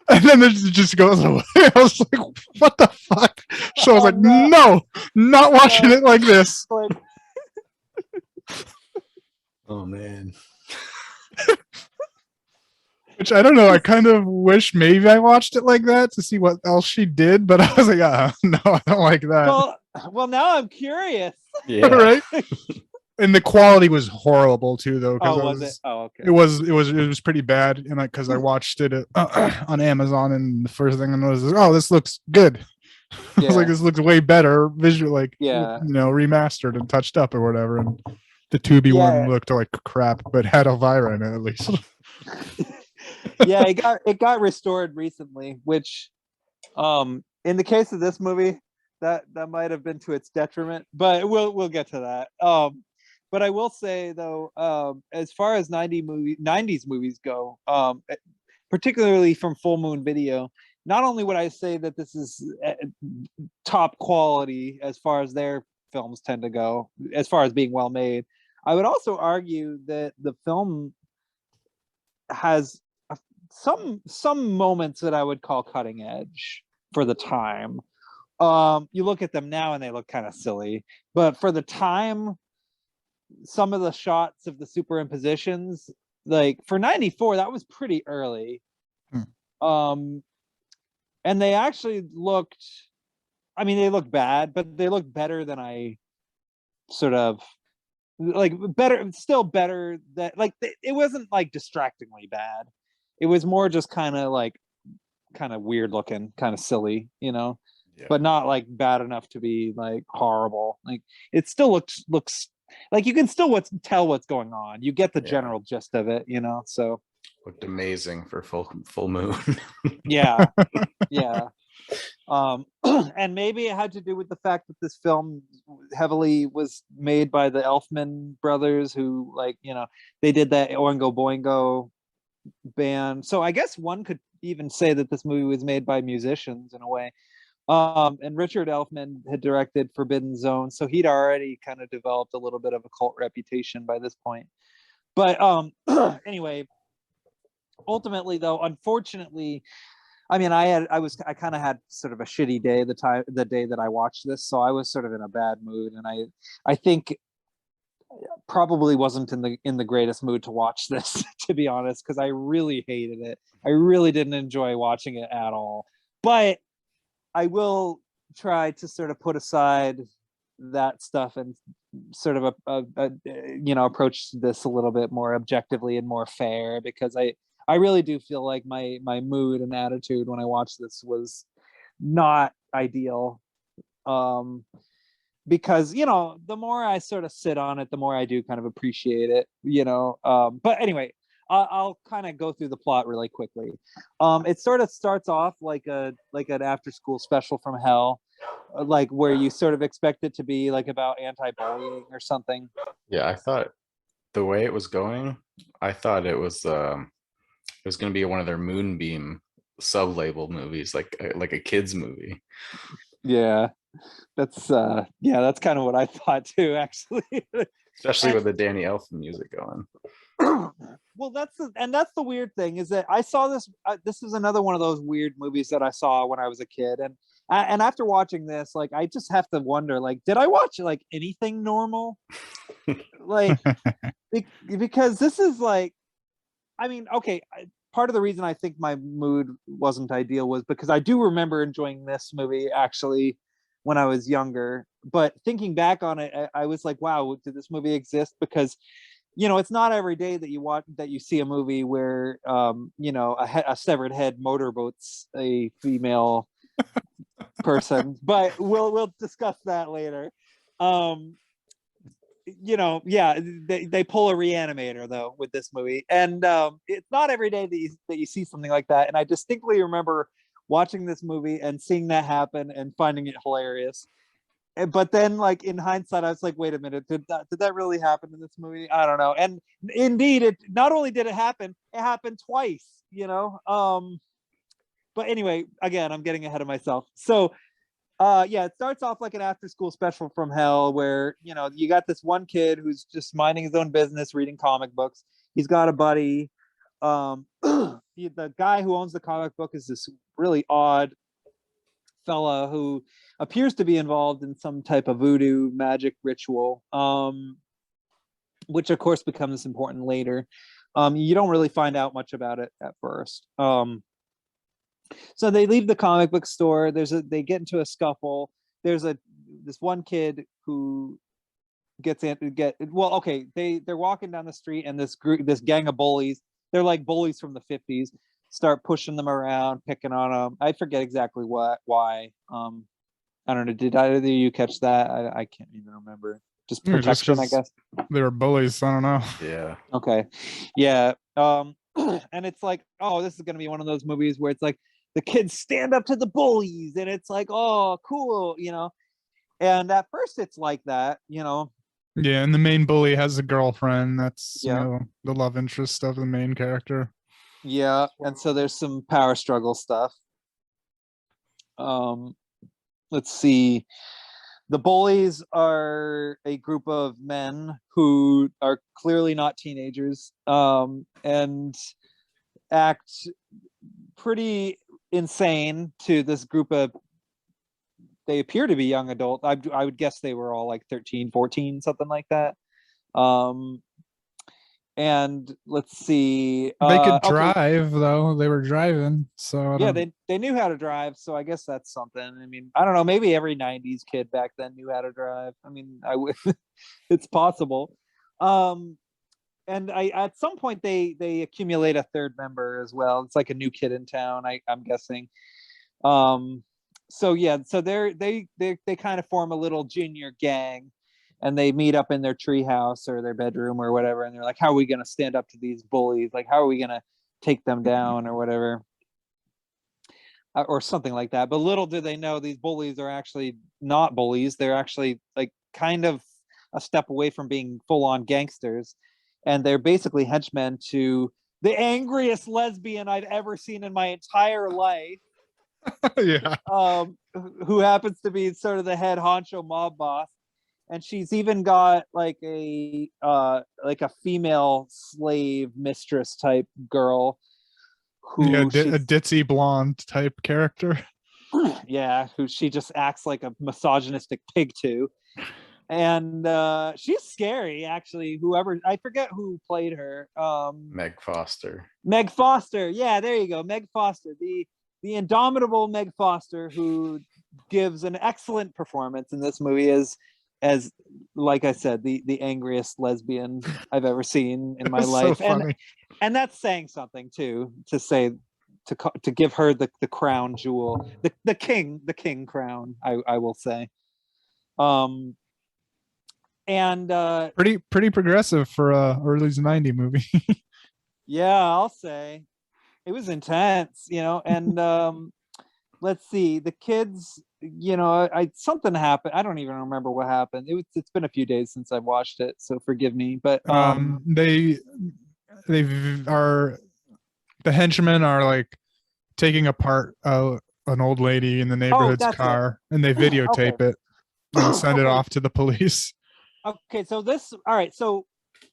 and then it just goes away. I was like, what the fuck? So I was Oh, like, no. no, not watching it like this. Like, Oh man. Which I don't know. I kind of wish maybe I watched it like that to see what else she did, but I was like, no, I don't like that. well, now I'm curious. Yeah. Right? And the quality was horrible too, though. Oh, was it? Oh, okay. It was pretty bad, and like because I watched it on Amazon, and the first thing I noticed is, oh, this looks good. I was Yeah. like, this looks way better visual, like Yeah. remastered and touched up or whatever. And the Tubi Yeah. one looked like crap, but had Elvira in it at least. Yeah, it got restored recently, which in the case of this movie, that might have been to its detriment, but we'll get to that. But I will say though, as far as 90s movies go, particularly from Full Moon Video, not only would I say that this is top quality as far as their films tend to go, as far as being well made, I would also argue that the film has some moments that I would call cutting edge for the time. You look at them now and they look kind of silly, but for the time, some of the shots of the superimpositions, like for 94, that was pretty early. And they actually looked, I mean, they look bad, but they look better than I sort of like, still better that, like, it wasn't like distractingly bad. It was more just kind of weird looking, kind of silly, Yeah. but not like bad enough to be like horrible. Like it still looks like you can still tell what's going on. You get the Yeah. general gist of it, So Looked amazing for full moon. yeah, yeah. And maybe it had to do with the fact that this film heavily was made by the Elfman brothers, who they did that Oingo Boingo band. So I guess one could even say that this movie was made by musicians in a way. And Richard Elfman had directed Forbidden Zone, so he'd already kind of developed a little bit of a cult reputation by this point. But anyway, ultimately though, unfortunately, I mean, I kind of had sort of a shitty day the day that I watched this, so I was sort of in a bad mood, and I think probably wasn't in the greatest mood to watch this, to be honest, because I really hated it. I really didn't enjoy watching it at all. But I will try to sort of put aside that stuff and sort of approach this a little bit more objectively and more fair, because I really do feel like my mood and attitude when I watched this was not ideal. Because the more I sort of sit on it, the more I do kind of appreciate it. But anyway, I'll kind of go through the plot really quickly. It sort of starts off like an after school special from hell, like where you sort of expect it to be like about anti-bullying or something. Yeah, I thought the way it was going, I thought it was going to be one of their Moonbeam sub-label movies, like a kids movie. Yeah, that's kind of what I thought too, actually. Especially with the Danny Elfman music going. Well, that's the weird thing, is that I saw this. This is another one of those weird movies that I saw when I was a kid, and after watching this, like, I just have to wonder, like, did I watch like anything normal? Like, because this is like, I mean, okay. Part of the reason I think my mood wasn't ideal was because I do remember enjoying this movie actually when I was younger. But thinking back on it, I was like, wow, did this movie exist? Because it's not every day that you see a movie where a severed head motorboats a female person. But we'll discuss that later. yeah, they pull a Reanimator though with this movie, and it's not every day that you see something like that. And I distinctly remember watching this movie and seeing that happen and finding it hilarious. But then, like, in hindsight, I was like, wait a minute, did that really happen in this movie? I don't know. And indeed, it not only did it happen twice. But anyway, again, I'm getting ahead of myself. So yeah, it starts off like an after school special from hell where, you got this one kid who's just minding his own business, reading comic books. He's got a buddy. The guy who owns the comic book is this really odd fella who appears to be involved in some type of voodoo magic ritual, which of course becomes important later. You don't really find out much about it at first. So they leave the comic book store. They get into a scuffle. There's this one kid who they're walking down the street, and this gang of bullies, they're like bullies from the 50s, start pushing them around, picking on them. I forget exactly why. I don't know. Did either of you catch that? I can't even remember. Just protection, I guess. They were bullies. I don't know. Yeah. Okay. Yeah. And it's like, oh, this is gonna be one of those movies where it's like the kids stand up to the bullies, and it's like, oh, cool, And at first, it's like that, Yeah, and the main bully has a girlfriend. That's Yeah. the love interest of the main character. Yeah, and so there's some power struggle stuff. Let's see. The bullies are a group of men who are clearly not teenagers, and act pretty insane to this group of, they appear to be young adult. I would guess they were all like 13, 14, something like that. And let's see. They could Okay. drive though. They were driving, so Yeah, they knew how to drive, so I guess that's something. I mean, I don't know, maybe every 90s kid back then knew how to drive. I mean, it's possible. And at some point they accumulate a third member as well. It's like a new kid in town, I'm guessing. So yeah, so they kind of form a little junior gang, and they meet up in their treehouse or their bedroom or whatever, and they're like, how are we going to stand up to these bullies? Like, how are we going to take them down or whatever, or something like that. But little do they know, these bullies are actually not bullies. They're actually like kind of a step away from being full-on gangsters, and they're basically henchmen to the angriest lesbian I've ever seen in my entire life. Yeah. Who happens to be sort of the head honcho mob boss, and she's even got like a female slave mistress type girl who a ditzy blonde type character. Yeah, who she just acts like a misogynistic pig to. And she's scary, actually. Whoever, I forget who played her. Meg Foster. Meg Foster. Yeah, there you go. Meg Foster, the indomitable Meg Foster, who gives an excellent performance in this movie as like I said, the angriest lesbian I've ever seen in my life. So funny. And that's saying something too, to give her the crown jewel, the king crown, I will say. And pretty progressive for a early 90s movie. Yeah, I'll say it was intense, and let's see, the kids, something happened. I don't even remember what happened. It's been a few days since I've watched it, so forgive me. But the henchmen are like taking apart an old lady in the neighborhood's car, and they videotape it and send it off to the police. Okay, so all right, so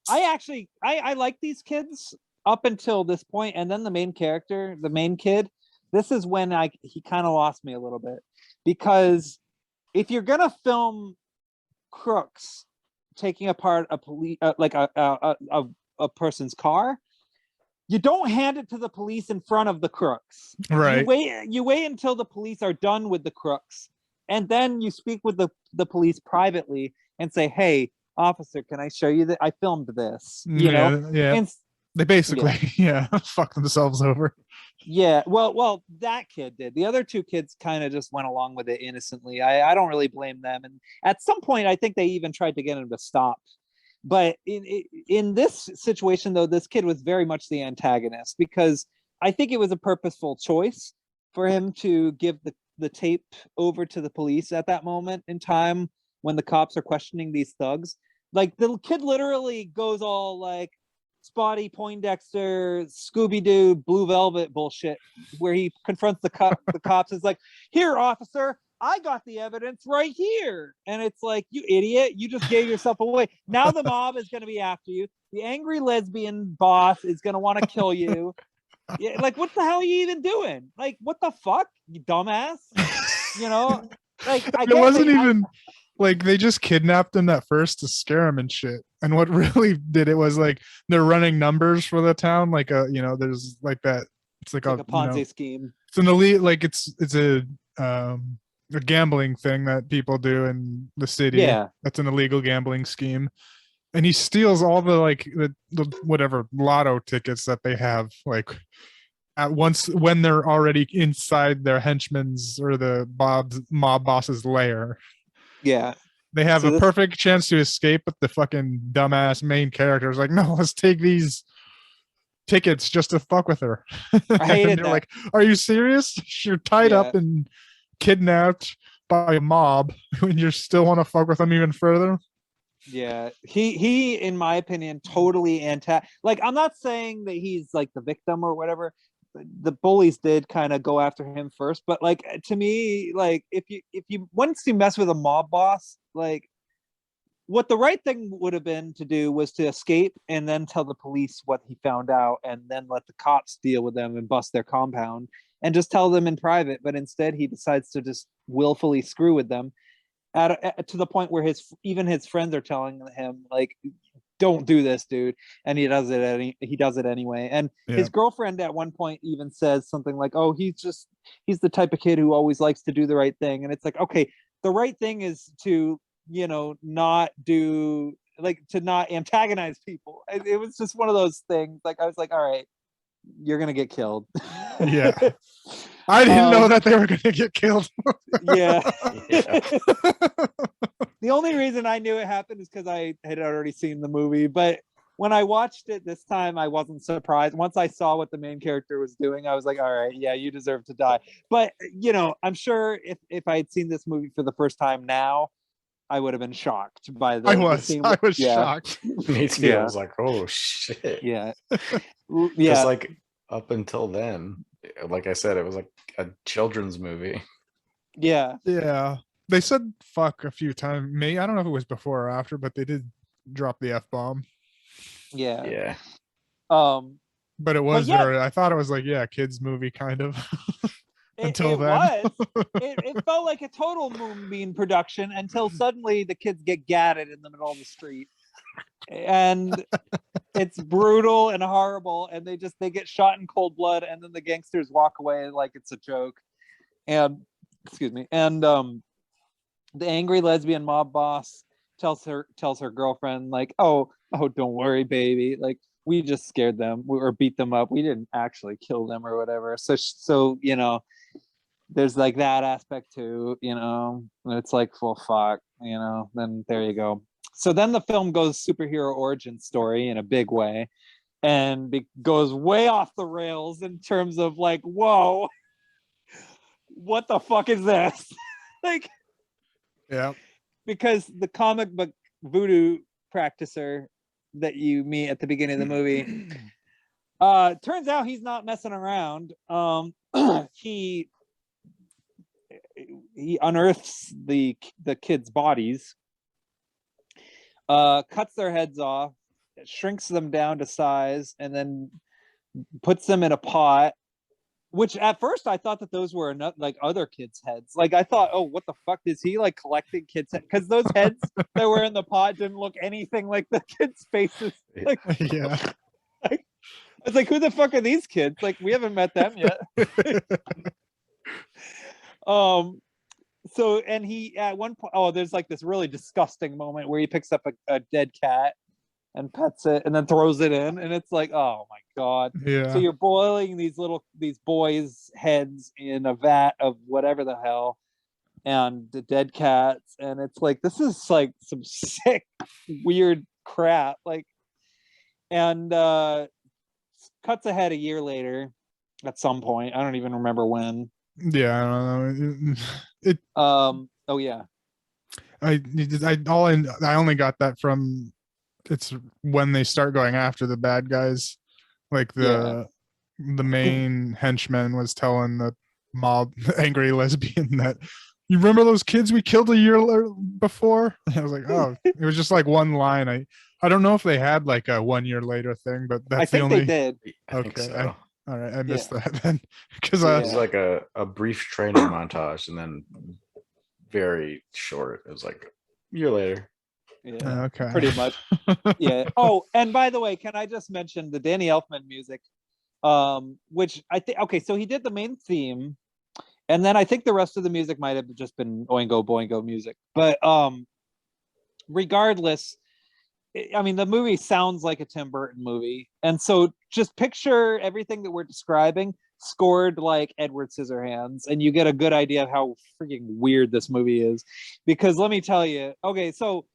I like these kids up until this point, and then the main character, the main kid, this is when he kind of lost me a little bit, because if you're gonna film crooks taking apart a police like a person's car, you don't hand it to the police in front of the crooks. Right. You wait until the police are done with the crooks, and then you speak with the police privately and say, hey, officer, can I show you that I filmed this? Yeah. And they basically fuck themselves over. Yeah, well, that kid did. The other two kids kind of just went along with it innocently. I don't really blame them. And at some point, I think they even tried to get him to stop. But in this situation, though, this kid was very much the antagonist, because I think it was a purposeful choice for him to give the tape over to the police at that moment in time when the cops are questioning these thugs. Like, the kid literally goes all like Spotty Poindexter, Scooby-Doo, Blue Velvet bullshit, where he confronts the cops. Is like, here, officer, I got the evidence right here. And it's like, you idiot, you just gave yourself away. Now the mob is going to be after you. The angry lesbian boss is going to want to kill you. Yeah, like, what the hell are you even doing? Like, what the fuck, you dumbass? You know, like, it wasn't even like they just kidnapped him at first to scare him and shit. And what really did it was like they're running numbers for the town, like there's like that. It's like a Ponzi scheme. It's an elite, like it's a gambling thing that people do in the city. Yeah, that's an illegal gambling scheme. And he steals all the like the whatever lotto tickets that they have, like at once when they're already inside their henchman's or the mob boss's lair. Yeah, they have so a perfect chance to escape, but the fucking dumbass main character is like, no, let's take these tickets just to fuck with her. I hated that. Like, are you serious? You're tied up and kidnapped by a mob and you still want to fuck with them even further? Yeah, he in my opinion totally like, I'm not saying that he's like the victim or whatever. The bullies did kind of go after him first, but like, to me, like, if you once you mess with a mob boss, like, what the right thing would have been to do was to escape and then tell the police what he found out, and then let the cops deal with them and bust their compound and just tell them in private. But instead he decides to just willfully screw with them to the point where even his friends are telling him, like, don't do this, dude, and he does it anyway. And his girlfriend at one point even says something like, oh, he's the type of kid who always likes to do the right thing. And it's like, okay, the right thing is to, not do, like, to not antagonize people. It was just one of those things. Like, I was like, all right, you're gonna get killed. Yeah. I didn't know that they were gonna get killed. Yeah. The only reason I knew it happened is because I had already seen the movie. But when I watched it this time, I wasn't surprised. Once I saw what the main character was doing, I was like, all right, yeah, you deserve to die. But, I'm sure if I had seen this movie for the first time now, I would have been shocked by the scene. I was shocked. Me too. I was like, oh shit. Yeah. Because like up until then, like I said, it was like a children's movie. Yeah. Yeah. They said fuck a few times. I don't know if it was before or after, but they did drop the F-bomb. Yeah. Yeah. But it was I thought it was like, kids movie kind of. Until then. It felt like a total Moonbeam production until suddenly the kids get gatted in the middle of the street. And it's brutal and horrible, and they get shot in cold blood, and then the gangsters walk away like it's a joke. And the angry lesbian mob boss tells her girlfriend, like, oh, don't worry, baby, like, we just scared them or beat them up, we didn't actually kill them or whatever. So there's like that aspect too, and it's like, well, fuck, then there you go. So then the film goes superhero origin story in a big way, and it goes way off the rails in terms of like, whoa, what the fuck is this? Like, yeah, because the comic book voodoo practicer that you meet at the beginning of the movie, turns out he's not messing around. He unearths the kids' bodies, cuts their heads off, shrinks them down to size, and then puts them in a pot. Which at first I thought that those were like other kids' heads. Like, I thought, oh, what the fuck is he like collecting kids' heads? Because those heads that were in the pot didn't look anything like the kids' faces. Like, yeah. I was like, who the fuck are these kids? Like, we haven't met them yet. So, and he at one point, there's like this really disgusting moment where he picks up a dead cat and pets it and then throws it in, and it's like, oh my god. Yeah. So you're boiling these boys' heads in a vat of whatever the hell, and the dead cats, and it's like, this is like some sick, weird crap. Like, and cuts ahead a year later at some point. I don't even remember when. Yeah, I don't know. It Oh yeah. I only got that from it's when they start going after the bad guys. Like the main henchman was telling the mob angry lesbian that you remember those kids we killed a year before? I was like, oh, it was just like one line. I don't know if they had like a 1 year later thing, but that's I think the only. they did. I think Okay, so. all right, I missed Yeah. that then because Yeah. It was like a brief training montage and then very short. It was like a year later. Yeah. okay, Pretty much. Yeah. Oh, and by the way, can I just mention the Danny Elfman music? Which I think, okay, so he did the main theme, and then I think the rest of the music might have just been Oingo Boingo music. But regardless, I mean, the movie sounds like a Tim Burton movie. And so just picture everything that we're describing scored like Edward Scissorhands, and you get a good idea of how freaking weird this movie is. Because let me tell you, okay, so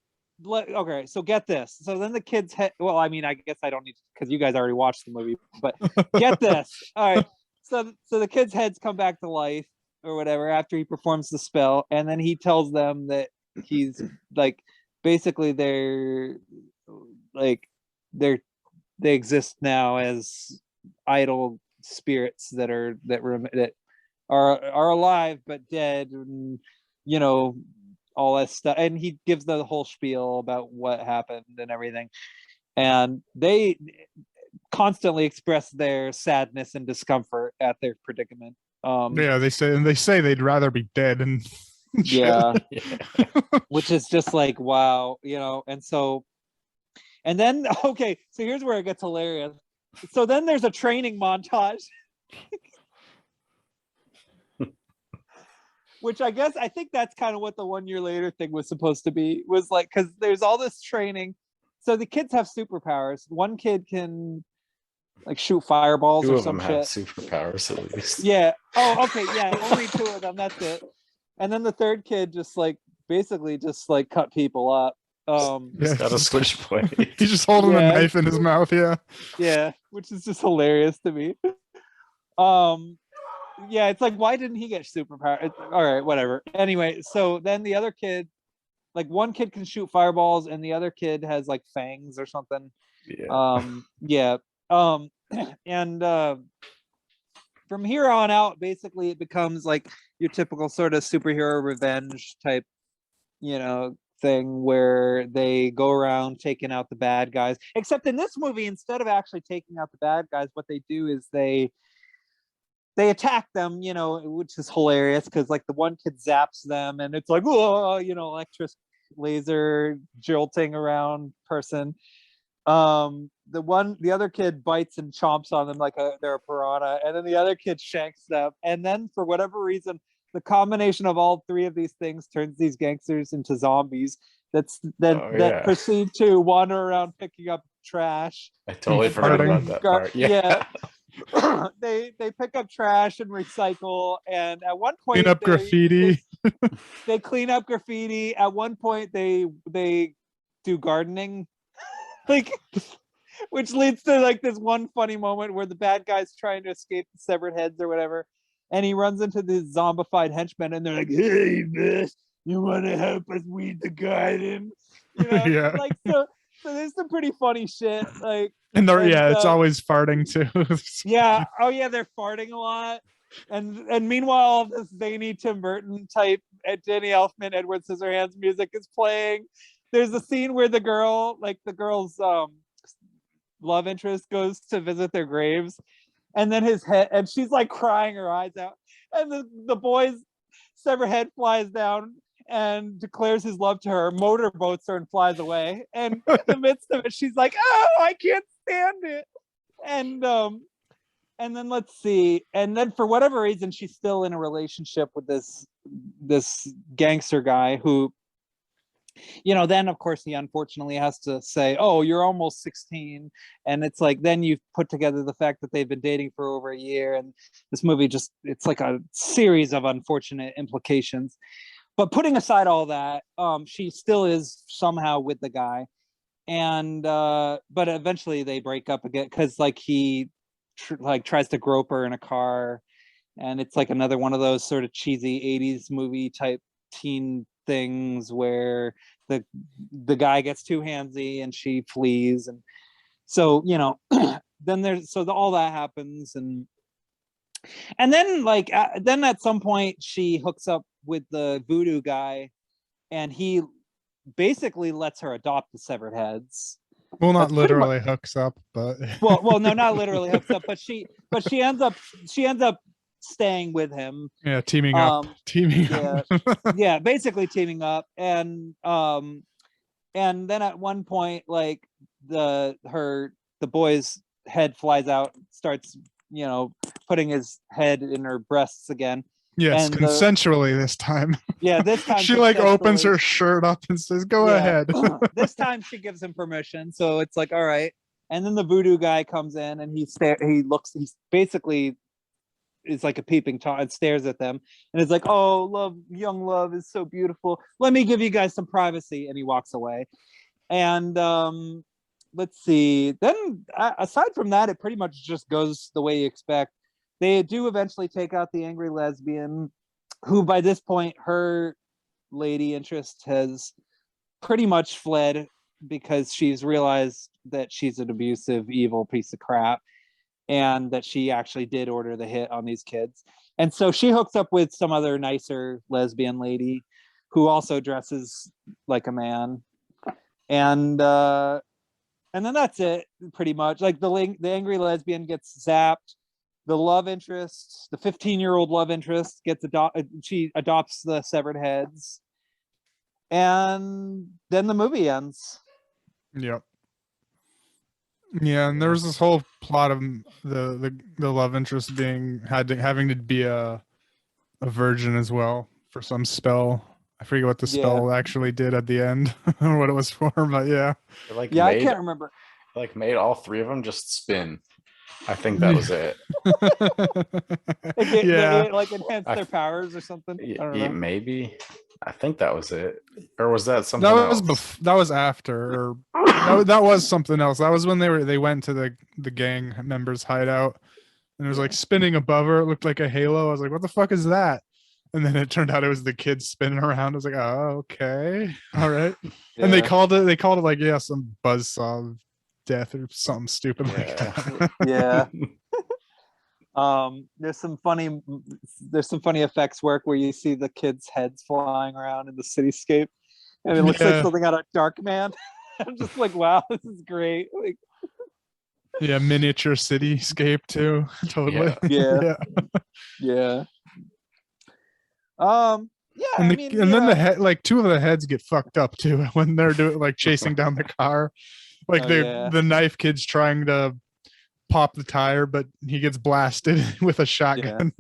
get this. So then the kids well, I mean, I guess I don't need to, because you guys already watched the movie, but get this. All right. So the kids' heads come back to life or whatever after he performs the spell, and then he tells them that he's like, basically they exist now as idle spirits that are alive but dead, and you know, all that stuff. And he gives the whole spiel about what happened and everything, and they constantly express their sadness and discomfort at their predicament. yeah, they say they'd rather be dead and yeah, Yeah. which is just like, wow, you know. And then okay, so here's where it gets hilarious. So then there's a training montage. Which I think that's kind of what the 1 year later thing was supposed to be, was like, because there's all this training. So the kids have superpowers. One kid can like shoot fireballs Two or of them some have shit. superpowers at least. Yeah. Oh, okay. Yeah. Only two of them. That's it. And then the third kid just like basically just like cut people up. He's got a switchblade. He's just holding a Yeah. knife in his mouth. Yeah. Yeah, which is just hilarious to me. Yeah, it's like, why didn't he get superpower? All right, whatever. Anyway, so then the other kid, like one kid can shoot fireballs and the other kid has like fangs or something. Yeah. Yeah. And from here on out, basically it becomes like your typical sort of superhero revenge type, you know, thing where they go around taking out the bad guys. Except in this movie, instead of actually taking out the bad guys, what they do is they attack them, you know, which is hilarious because like the one kid zaps them and it's like, oh, you know, electric laser jolting around person. The other kid bites and chomps on them like they're a piranha, and then the other kid shanks them, and then for whatever reason the combination of all three of these things turns these gangsters into zombies that proceed to wander around picking up trash. I totally forgot about that part. Yeah. They pick up trash and recycle, and at one point Clean up graffiti. They clean up graffiti. At one point they do gardening. Like, which leads to like this one funny moment where the bad guy's trying to escape the severed heads or whatever, and he runs into these zombified henchmen, and they're like, "Hey, miss, you want to help us weed the garden?" You know, Yeah. like so there's some pretty funny shit. Like, And it's always farting too. yeah, oh yeah, they're farting a lot, and meanwhile, this zany Tim Burton type Danny Elfman, Edward Scissorhands music is playing. There's a scene where the girl's love interest goes to visit their graves, and then his head, and she's like crying her eyes out, and the boy's severed head flies down and declares his love to her, motorboats her and flies away. And in the midst of it, she's like, "Oh, I can't stand it." And then let's see, and then for whatever reason, she's still in a relationship with this gangster guy who, you know, then of course he unfortunately has to say, "Oh, you're almost 16," and it's like, then you've put together the fact that they've been dating for over a year, and this movie just, it's like a series of unfortunate implications. But putting aside all that, she still is somehow with the guy, and but eventually they break up again because like he like tries to grope her in a car, and it's like another one of those sort of cheesy 80s movie type teen things where the guy gets too handsy and she flees, and so then there's all that happens, and then like then at some point she hooks up with the voodoo guy, and he basically lets her adopt the severed heads. Well, not That's pretty literally hooks up, but well no, not literally hooks up, but she ends up staying with him. yeah, teaming up. Yeah, basically teaming up, and then at one point, like the boy's head flies out, starts putting his head in her breasts again. Yes, and consensually this time. Yeah, this time she like opens her shirt up and says, "Go ahead." This time she gives him permission, so it's like, all right. And then the voodoo guy comes in, and he basically is like a peeping Tom and stares at them, and it's like, oh, love, young love is so beautiful, let me give you guys some privacy, and he walks away. And let's see, then aside from that, it pretty much just goes the way you expect. They do eventually take out the angry lesbian, who by this point her lady interest has pretty much fled because she's realized that she's an abusive, evil piece of crap, and that she actually did order the hit on these kids. And so she hooks up with some other nicer lesbian lady who also dresses like a man. And then that's it, pretty much. Like the angry lesbian gets zapped. The love interest, the 15-year-old love interest, gets she adopts the severed heads. And then the movie ends. Yep. Yeah, and there's this whole plot of the love interest having to be a virgin as well for some spell. I forget what the spell actually did at the end or what it was for, but yeah. I can't remember. Like made all three of them just spin. I think that was it. It like enhanced their powers or something. I don't know. Maybe. I think that was it. Or was that something else? That was after, or that was something else. That was when they went to the gang members' hideout, and it was like spinning above her. It looked like a halo. I was like, what the fuck is that? And then it turned out it was the kids spinning around. I was like, oh, okay. All right. Yeah. And they called it like, some buzzsaw of death or something stupid like that. Yeah. There's some funny effects work where you see the kids' heads flying around in the cityscape, and it looks like something out of Darkman. I'm just like, wow, this is great. Like, yeah, miniature cityscape too. Totally. Yeah. And then the head, like two of the heads get fucked up too when they're doing like chasing down the car. Like the knife kid's trying to pop the tire, but he gets blasted with a shotgun.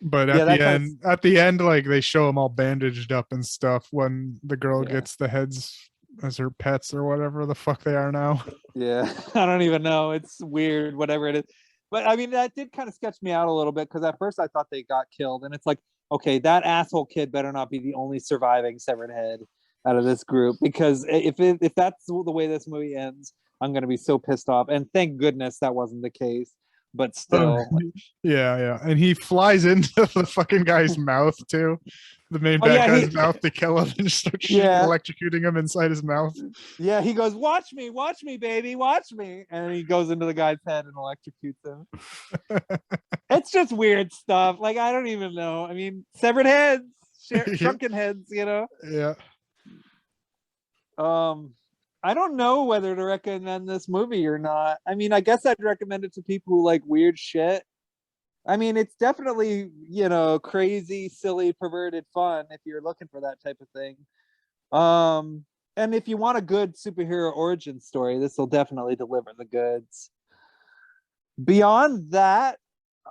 But at the end, like they show them all bandaged up and stuff when the girl gets the heads as her pets or whatever the fuck they are now. Yeah, I don't even know. It's weird, whatever it is. But I mean, that did kind of sketch me out a little bit, because at first I thought they got killed, and it's like, okay, that asshole kid better not be the only surviving severed head out of this group, because if that's the way this movie ends, I'm gonna be so pissed off. And thank goodness that wasn't the case. But still, yeah, and he flies into the fucking guy's mouth too, the main bad guy's mouth to kill him, and starts electrocuting him inside his mouth. Yeah, he goes, watch me, baby, watch me," and he goes into the guy's head and electrocutes him. It's just weird stuff. Like, I don't even know. I mean, severed heads, shrunken heads, Yeah. I don't know whether to recommend this movie or not. I mean, I guess I'd recommend it to people who like weird shit. I mean, it's definitely, crazy, silly, perverted fun if you're looking for that type of thing. And if you want a good superhero origin story, this will definitely deliver the goods. Beyond that,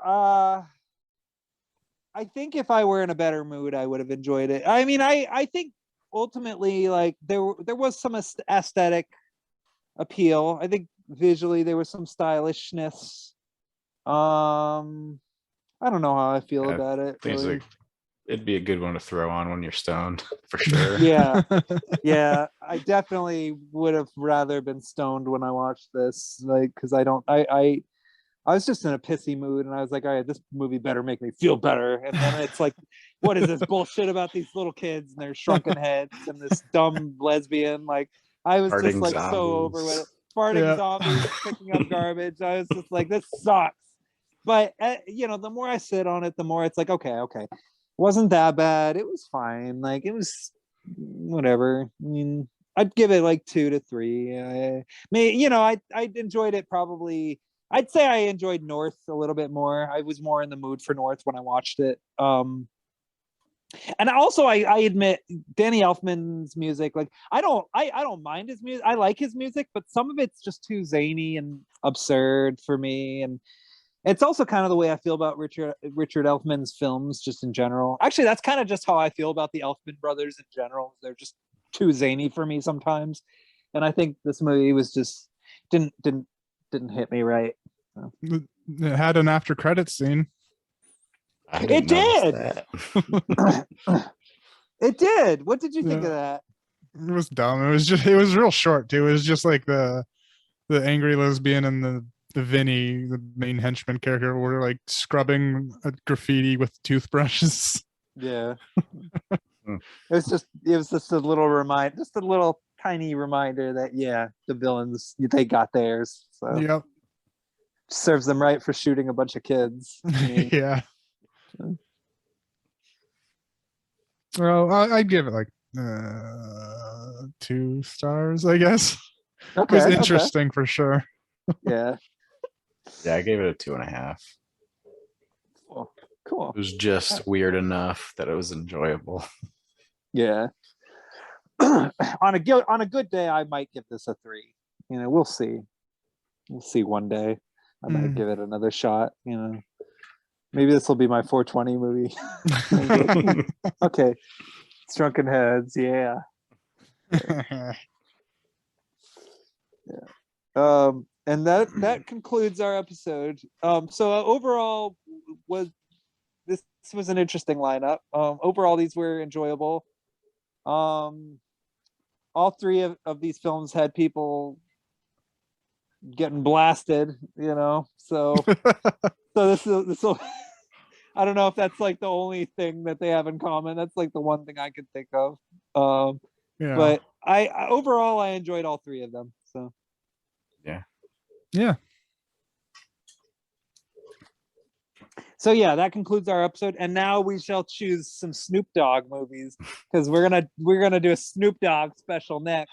I think if I were in a better mood, I would have enjoyed it. I mean, I think ultimately, like, there was some aesthetic appeal. I think visually there was some stylishness. I don't know how I feel about it. Really. it'd be a good one to throw on when you're stoned for sure. Yeah. Yeah, I definitely would have rather been stoned when I watched this, like, because I was just in a pissy mood, and I was like, all right, this movie better make me feel better. And then it's like, what is this bullshit about these little kids and their shrunken heads and this dumb lesbian? Like, I was just Farting like so over with it. zombies. Farting Yeah. zombies, picking up garbage. I was just like, this sucks. But you know, the more I sit on it, the more it's like, okay, wasn't that bad. It was fine. Like, it was whatever. I mean, I'd give it like 2 to 3. You know, I enjoyed it probably. I'd say I enjoyed North a little bit more. I was more in the mood for North when I watched it. And also I admit Danny Elfman's music, like I don't mind his music. I like his music, but some of it's just too zany and absurd for me. And it's also kind of the way I feel about Richard Elfman's films just in general. Actually, that's kind of just how I feel about the Elfman brothers in general. They're just too zany for me sometimes. And I think this movie was just didn't hit me right. It had an after credits scene. I It didn't notice did. that. It did. What did you think Yeah. of that? It was dumb. It was real short too. It was just like the angry lesbian and the Vinny, the main henchman character, were like scrubbing a graffiti with toothbrushes. Yeah. It was just a little tiny reminder that the villains, they got theirs. So Yep. serves them right for shooting a bunch of kids. I mean, Yeah. Well, I'd give it like 2 stars, I guess. It was okay. interesting for sure. Yeah. Yeah, I gave it a 2.5. Cool. It was just weird enough that it was enjoyable. Yeah. on a good day, I might give this a 3. You know, we'll see. We'll see one day. I might give it another shot. You know, maybe this will be my 420 movie. Okay, Shrunken Heads. Yeah. And that concludes our episode. So overall, this was an interesting lineup. Overall, these were enjoyable. All 3 of these films had people getting blasted, you know. So this will. I don't know if that's like the only thing that they have in common. That's like the one thing I could think of. Yeah. But I overall I enjoyed all 3 of them. So Yeah. so yeah, that concludes our episode. And now we shall choose some Snoop Dogg movies, because we're gonna do a Snoop Dogg special next.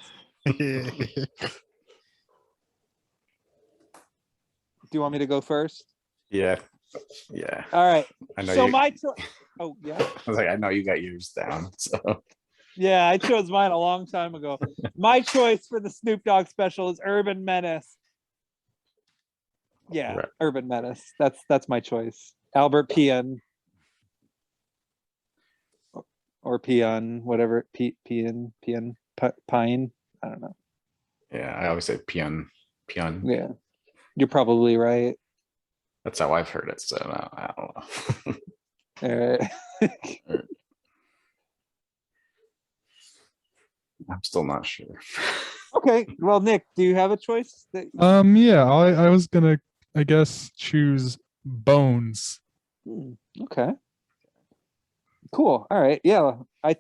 Do you want me to go first? Yeah. All right. I know So you. my choice. Oh yeah. I was like, I know you got yours down. So Yeah, I chose mine a long time ago. My choice for the Snoop Dogg special is Urban Menace. Yeah, Right. Urban Menace. That's my choice. Albert Pian. Or Pian, whatever. Pian, Pine. I don't know. yeah, I always say peon. Yeah. You're probably right. That's how I've heard it. So no, I don't know. All right. I'm still not sure. Okay. Well, Nick, do you have a choice? Yeah, I was gonna, I guess, choose Bones. Okay. Cool. All right. Yeah. I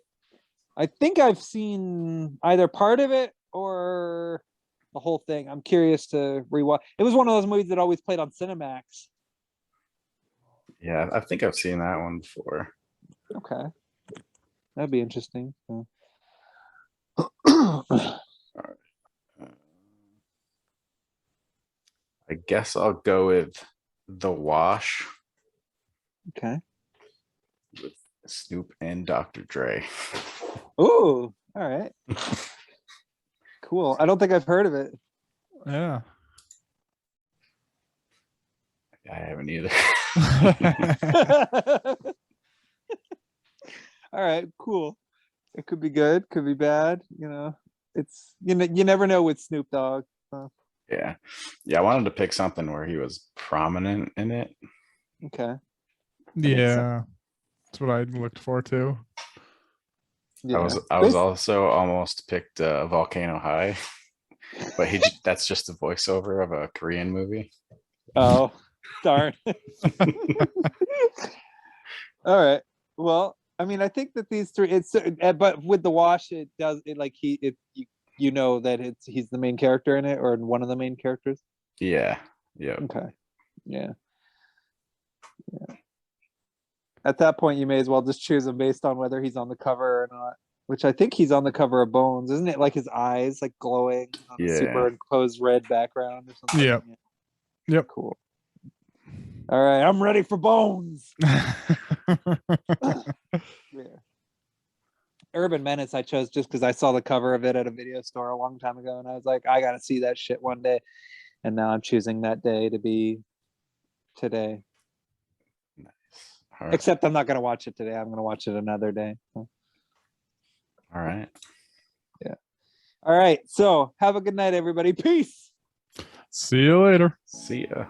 think I've seen either part of it or the whole thing. I'm curious to rewatch. It was one of those movies that always played on Cinemax. Yeah, I think I've seen that one before. Okay. That'd be interesting. So. I guess I'll go with The Wash Okay. with Snoop and Dr. Dre. Ooh. All right. Cool. I don't think I've heard of it. Yeah. I haven't either. All right. Cool. It could be good. Could be bad. You know, it's you never know with Snoop Dogg. So. Yeah. I wanted to pick something where he was prominent in it. Okay. Yeah. That's what I looked for too. I was also almost picked Volcano High, but that's just a voiceover of a Korean movie. Oh, darn. All right. Well, I mean, I think that these three, but with the wash, it does it like you know that he's the main character in it or one of the main characters. Yeah. Yeah. Okay. Yeah. At that point, you may as well just choose him based on whether he's on the cover or not. Which I think he's on the cover of Bones, isn't it? Like his eyes, like glowing on a Yeah. superimposed red background or something. Yep. Yep. Cool. All right, I'm ready for Bones. Yeah. Urban Menace I chose just because I saw the cover of it at a video store a long time ago, and I was like, I gotta see that shit one day. And now I'm choosing that day to be today. All right. Except I'm not gonna watch it today. I'm gonna watch it another day. All right. Yeah. All right. So have a good night, everybody. Peace. See you later. See ya.